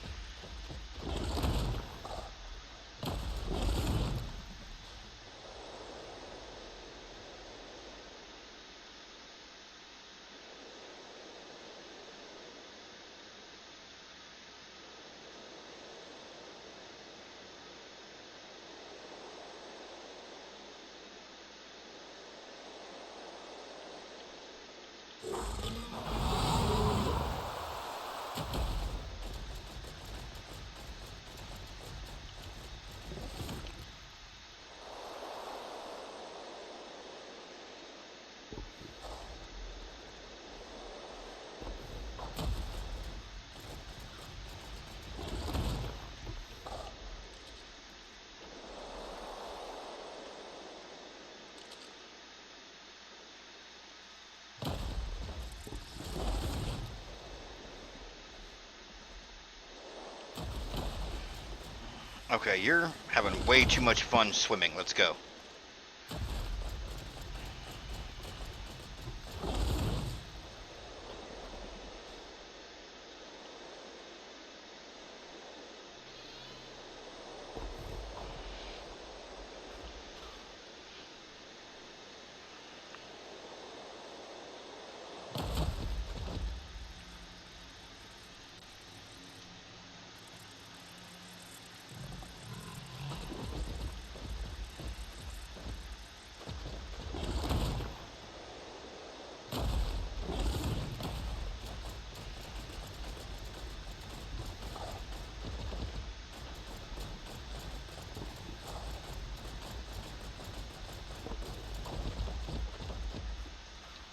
Okay, you're having way too much fun swimming. Let's go.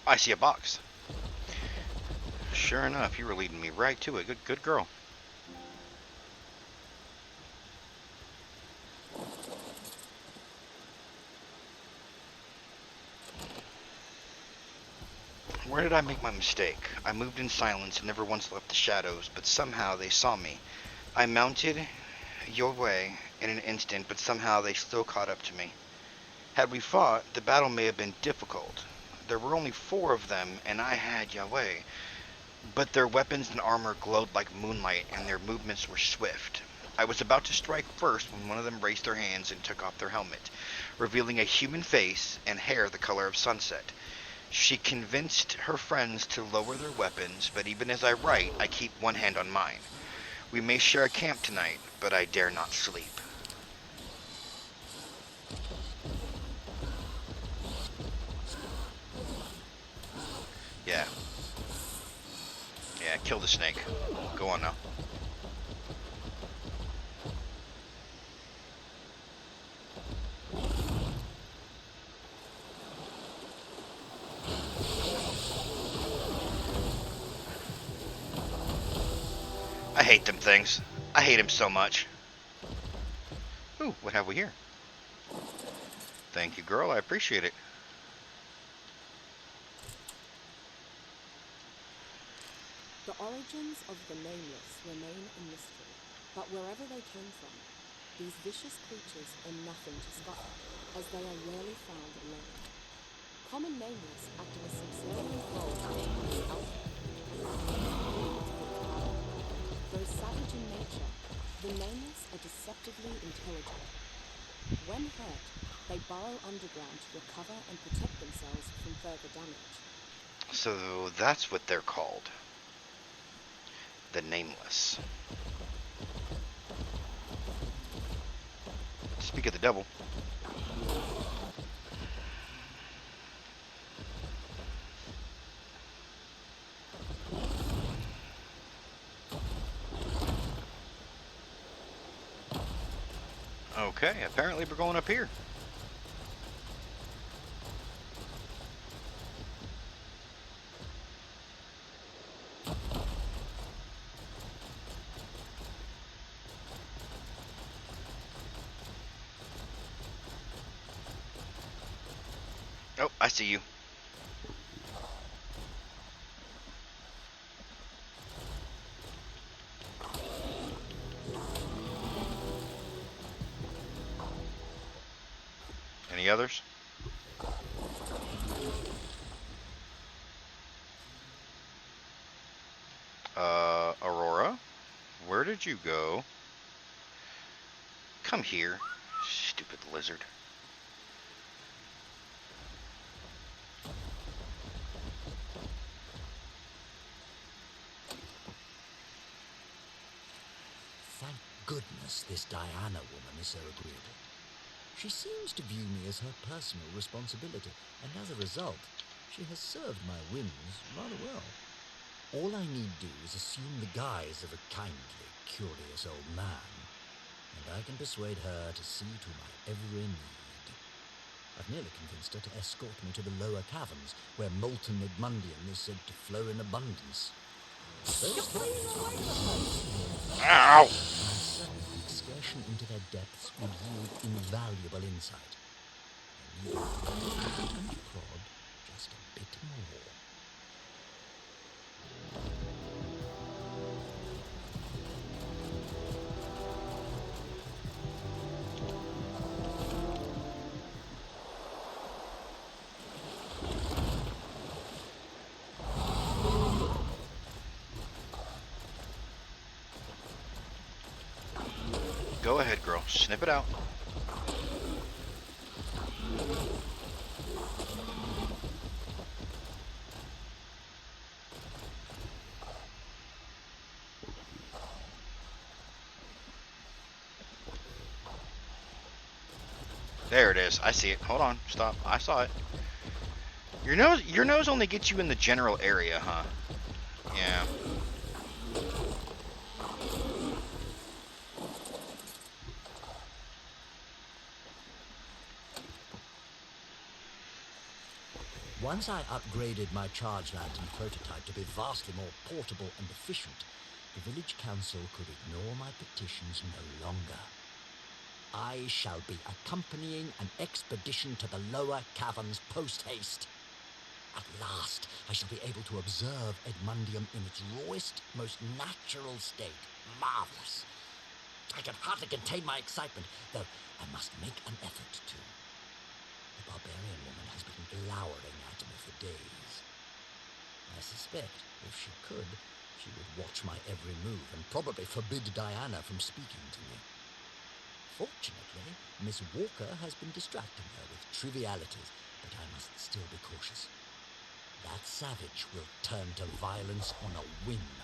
I see a box. Sure enough, you were leading me right to it. Good girl. Where did I make my mistake? I moved in silence and never once left the shadows, but somehow they saw me. I mounted your way in an instant, but somehow they still caught up to me. Had we fought, the battle may have been difficult. There were only 4 of them, and I had Yahweh. But their weapons and armor glowed like moonlight, and their movements were swift. I was about to strike first when one of them raised their hands and took off their helmet, revealing a human face and hair the color of sunset. She convinced her friends to lower their weapons, but even as I write, I keep one hand on mine. We may share a camp tonight, but I dare not sleep. Yeah. Yeah, kill the snake. Go on now. I hate them things. I hate him so much. Ooh, what have we here? Thank you, girl. I appreciate it. The origins of the Nameless remain a mystery, but wherever they came from, these vicious creatures are nothing to scoff at, as they are rarely found alone. Common Nameless act in a subservient role to the alpha. Though savage in nature, the Nameless are deceptively intelligent. When hurt, they burrow underground to recover and protect themselves from further damage. So that's what they're called. The Nameless. Speak of the devil. Okay, apparently we're going up here. Oh, I see you. Any others? Aurora? Where did you go? Come here, stupid lizard. Thank goodness this Diana woman is so agreeable. She seems to view me as her personal responsibility, and as a result, she has served my whims rather well. All I need do is assume the guise of a kindly, curious old man, and I can persuade her to see to my every need. I've nearly convinced her to escort me to the lower caverns, where molten Edmundian is said to flow in abundance. You're playing all over the place! Ow! I'm certain the excursion into their depths would yield invaluable insight. I need to prod just a bit more. Go ahead, girl. Snip it out. There it is. I see it. Hold on. Stop. I saw it. Your nose only gets you in the general area, huh? Yeah. Once I upgraded my charge lantern prototype to be vastly more portable and efficient, the village council could ignore my petitions no longer. I shall be accompanying an expedition to the lower caverns post-haste. At last, I shall be able to observe Edmundium in its rawest, most natural state. Marvelous! I can hardly contain my excitement, though I must make an effort to. The barbarian woman has been glowering at me for days. I suspect, if she could, she would watch my every move and probably forbid Diana from speaking to me. Fortunately, Miss Walker has been distracting her with trivialities, but I must still be cautious. That savage will turn to violence on a whim,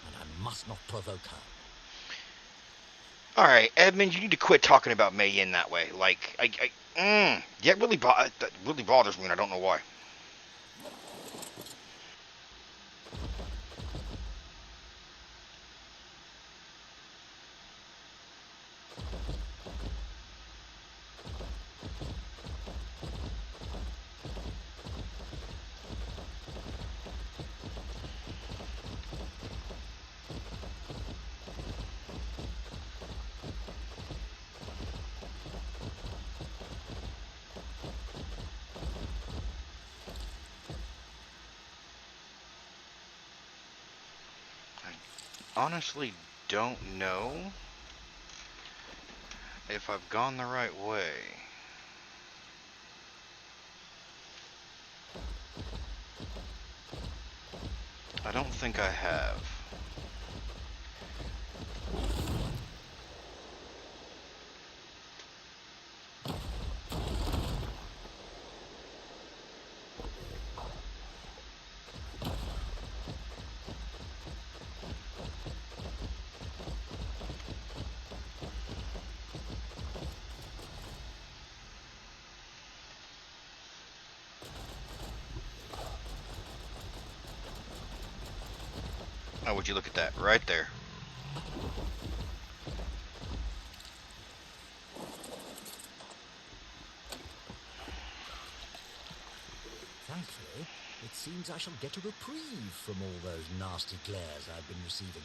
and I must not provoke her. Alright, Edmund, you need to quit talking about Mei Yin that way. Like, that really bothers me, and I don't know why. Honestly don't know if I've gone the right way. I don't think I have. Oh, would you look at that? Right there. Thankfully, it seems I shall get a reprieve from all those nasty glares I've been receiving.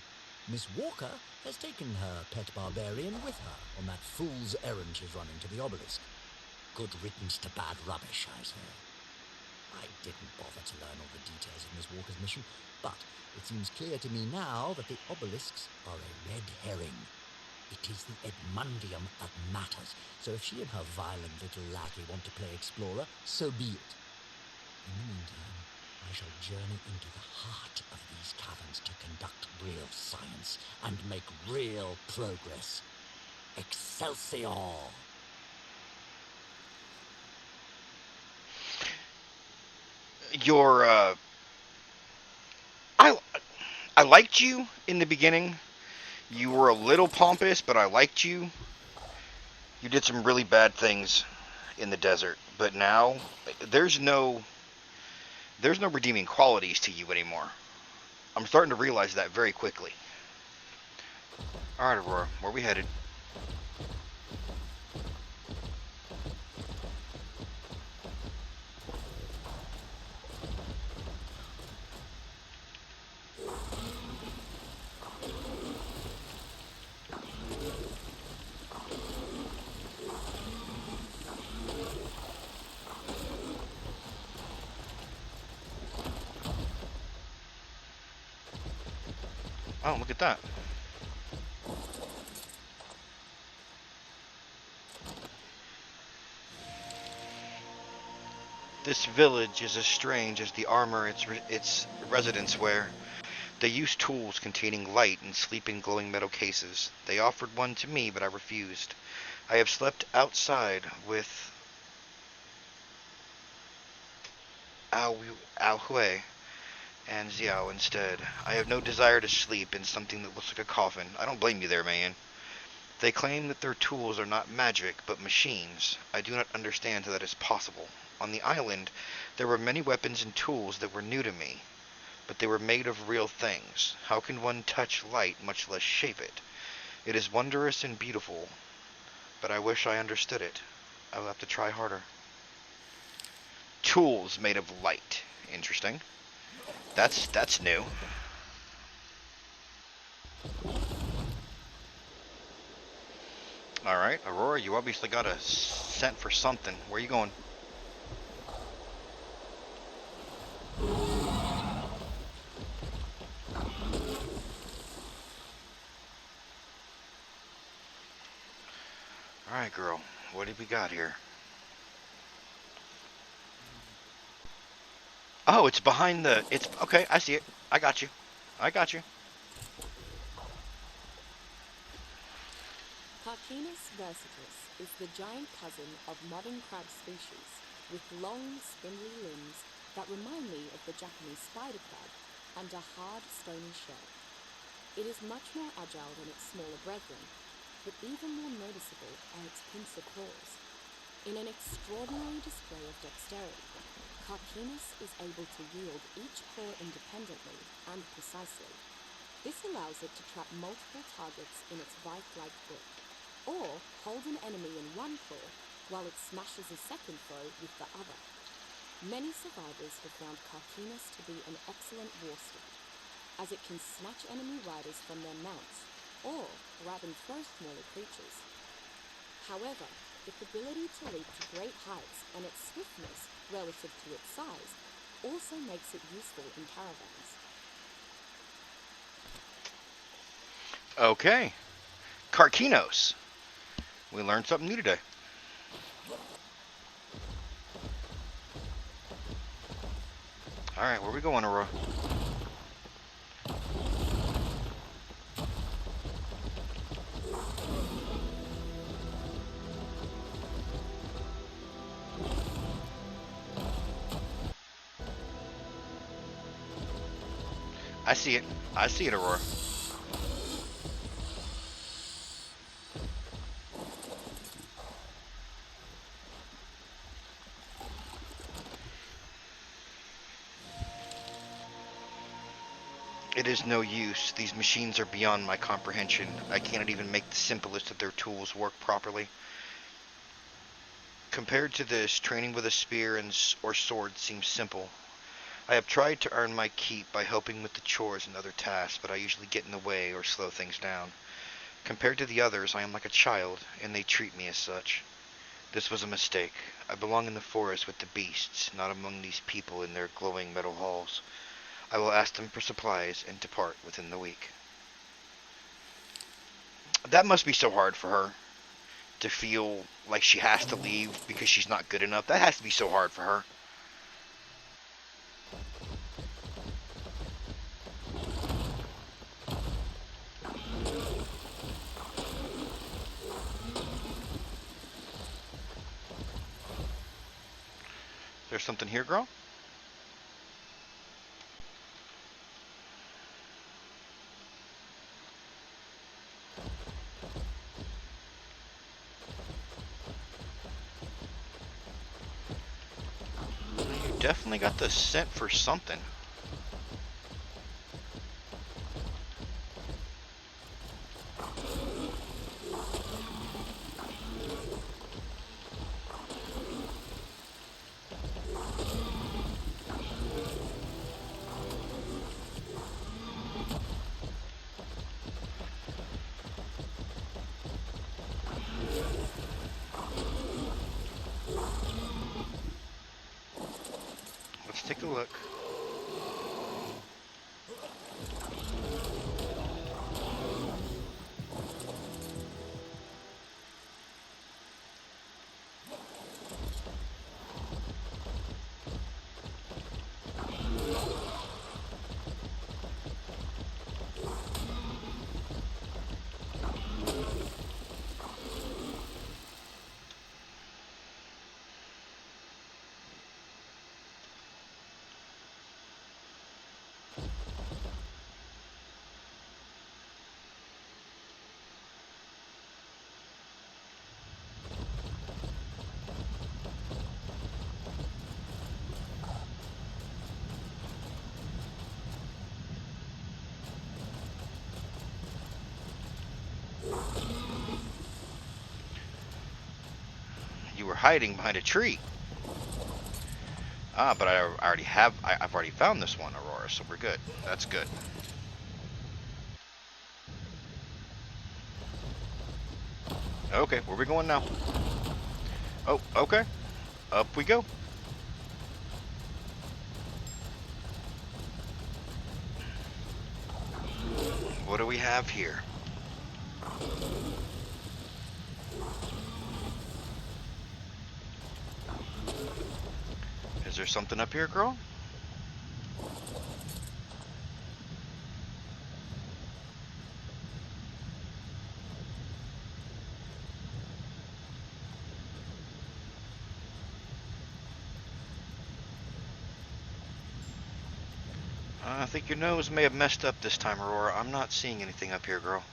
Miss Walker has taken her pet barbarian with her on that fool's errand she's running to the obelisk. Good riddance to bad rubbish, I say. I didn't bother to learn all the details of Miss Walker's mission, but it seems clear to me now that the obelisks are a red herring. It is the Edmundium that matters, so if she and her violent little lackey want to play explorer, so be it. In the meantime, I shall journey into the heart of these caverns to conduct real science and make real progress. Excelsior! Your, I, I liked you in the beginning. You were a little pompous, but I liked you. You did some really bad things in the desert, but now there's no redeeming qualities to you anymore. I'm starting to realize that very quickly. All right, Aurora, where are we headed? Oh, look at that. This village is as strange as the armor its residents wear. They use tools containing light and sleep in glowing metal cases. They offered one to me, but I refused. I have slept outside with Ao Hui and Xiao instead. I have no desire to sleep in something that looks like a coffin. I don't blame you there, man. They claim that their tools are not magic, but machines. I do not understand how that is possible. On the island, there were many weapons and tools that were new to me, but they were made of real things. How can one touch light, much less shape it? It is wondrous and beautiful, but I wish I understood it. I will have to try harder. tools made of light. Interesting. That's new. Alright, Aurora, you obviously got a scent for something. Where are you going? Alright, girl. What have we got here? Oh, it's behind the... It's... Okay, I see it. I got you. I got you. Carcinus versitus is the giant cousin of modern crab species, with long, spindly limbs that remind me of the Japanese spider crab and a hard, stony shell. It is much more agile than its smaller brethren, but even more noticeable are its pincer claws. In an extraordinary display of dexterity, Carcinus is able to wield each claw independently and precisely. This allows it to trap multiple targets in its vice-like grip, or hold an enemy in one claw while it smashes a second foe with the other. Many survivors have found Carcinus to be an excellent war steed, as it can snatch enemy riders from their mounts, or grab and throw smaller creatures. However, its ability to leap to great heights and its swiftness relative to its size also makes it useful in caravans. Okay. Carcinos. We learned something new today. Alright, where we going, Aurora? I see it. I see it, Aurora. It is no use. These machines are beyond my comprehension. I cannot even make the simplest of their tools work properly. Compared to this, training with a spear or sword seems simple. I have tried to earn my keep by helping with the chores and other tasks, but I usually get in the way or slow things down. Compared to the others, I am like a child, and they treat me as such. This was a mistake. I belong in the forest with the beasts, not among these people in their glowing metal halls. I will ask them for supplies and depart within the week. That must be so hard for her, to feel like she has to leave because she's not good enough. That has to be so hard for her. There's something here, girl? You definitely got the scent for something. Let's take a look. You were hiding behind a tree. Ah, but I've already found this one, Aurora, so we're good. That's good. Okay, where we going now? Oh, okay. Up we go. What do we have here? Is there something up here, girl? I think your nose may have messed up this time, Aurora. I'm not seeing anything up here, girl.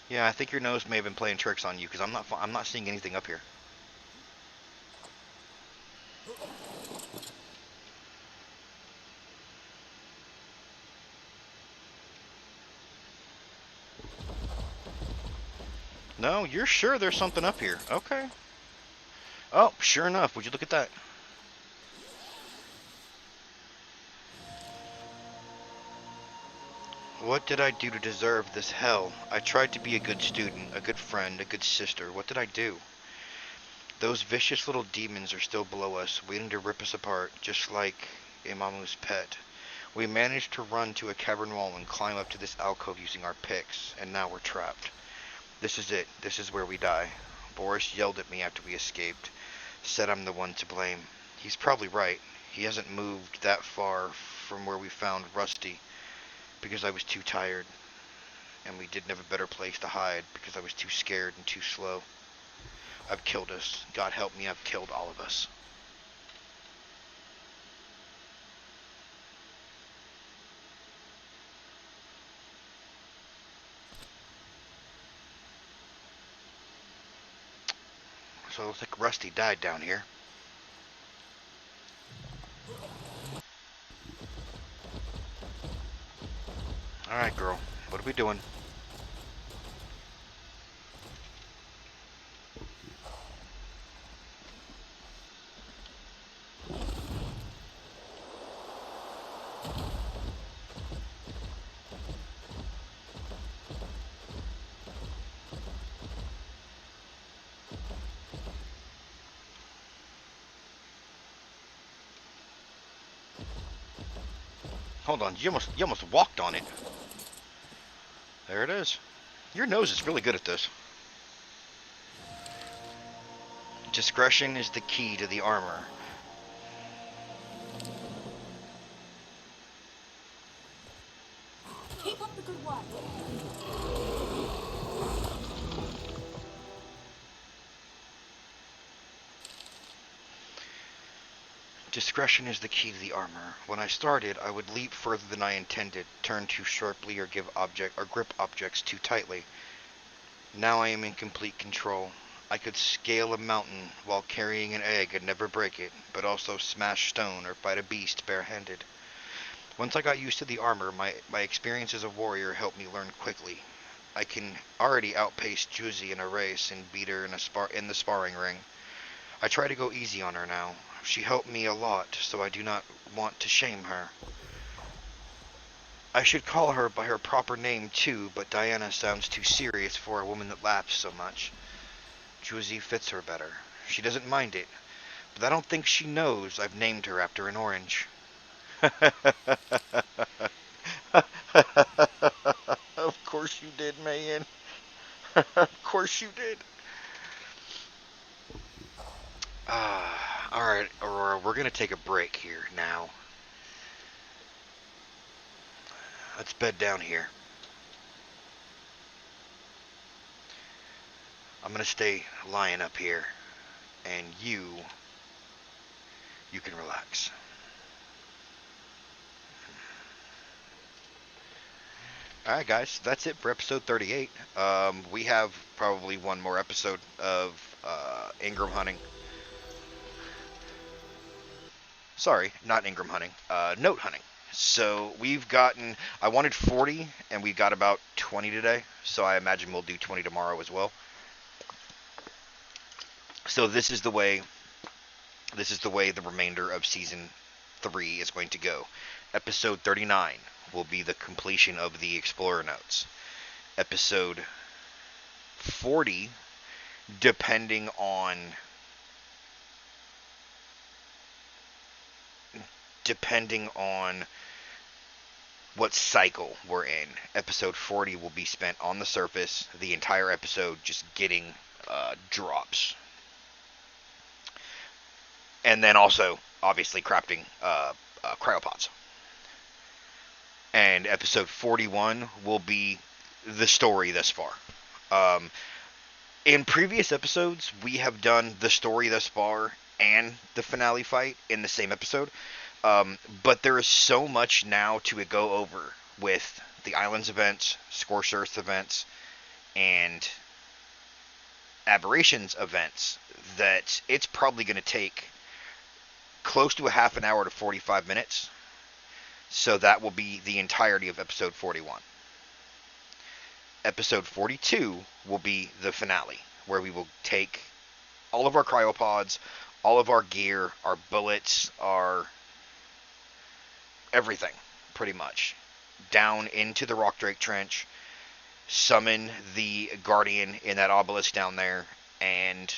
Yeah, I think your nose may have been playing tricks on you because I'm not seeing anything up here. No, you're sure there's something up here? Okay. Oh, sure enough. Would you look at that? What did I do to deserve this hell? I tried to be a good student, a good friend, a good sister. What did I do? Those vicious little demons are still below us, waiting to rip us apart, just like Imamu's pet. We managed to run to a cavern wall and climb up to this alcove using our picks, and now we're trapped. This is it. This is where we die. Boris yelled at me after we escaped, said I'm the one to blame. He's probably right. He hasn't moved that far from where we found Rusty because I was too tired, and we didn't have a better place to hide because I was too scared and too slow. I've killed us. God help me, I've killed all of us. So it looks like Rusty died down here. Alright, girl. What are we doing? Hold on, you almost walked on it. There it is. Your nose is really good at this. Discretion is the key to the armor. Keep up the good work. Discretion is the key to the armor. When I started, I would leap further than I intended, turn too sharply, or grip objects too tightly. Now I am in complete control. I could scale a mountain while carrying an egg and never break it, but also smash stone or fight a beast barehanded. Once I got used to the armor, my experience as a warrior helped me learn quickly. I can already outpace Juzi in a race and beat her in the sparring ring. I try to go easy on her now. She helped me a lot, so I do not want to shame her. I should call her by her proper name too, but Diana sounds too serious for a woman that laughs so much. Juzi fits her better. She doesn't mind it, but I don't think she knows I've named her after an orange. Of course you did, Mayan. Of course you did. Alright, Aurora, we're gonna take a break here now. Let's bed down here. I'm gonna stay lying up here, and you can relax. All right, guys, that's it for episode 38. We have probably one more episode of Ingram hunting. Sorry, not Ingram hunting. Note hunting. So we've gotten. I wanted 40, and we got about 20 today. So I imagine we'll do 20 tomorrow as well. So this is the way. This is the way the remainder of season 3 is going to go. Episode 39 will be the completion of the Explorer Notes. Episode 40, depending on depending on what cycle we're in. Episode 40 will be spent on the surface, the entire episode just getting drops. And then also, obviously, crafting cryopods. And episode 41 will be the story thus far. Um, in previous episodes, we have done the story thus far and the finale fight in the same episode. But there is so much now to go over with the Islands events, Scorched Earth events, and Aberrations events that it's probably going to take close to a half an hour to 45 minutes. So that will be the entirety of episode 41. Episode 42 will be the finale, where we will take all of our cryopods, all of our gear, our bullets, our everything, pretty much, down into the Rock Drake Trench, summon the Guardian in that obelisk down there, and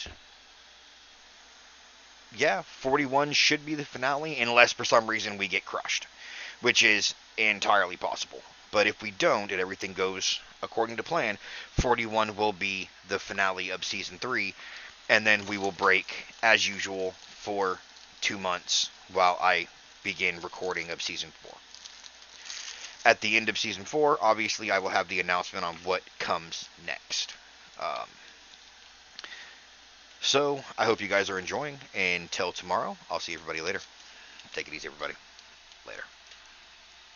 yeah, 41 should be the finale, unless for some reason we get crushed, which is entirely possible. But if we don't, and everything goes according to plan, 41 will be the finale of Season 3, and then we will break, as usual, for 2 months while I begin recording of Season 4. At the end of Season 4, obviously, I will have the announcement on what comes next. So, I hope you guys are enjoying. Until tomorrow, I'll see everybody later. Take it easy, everybody. Later.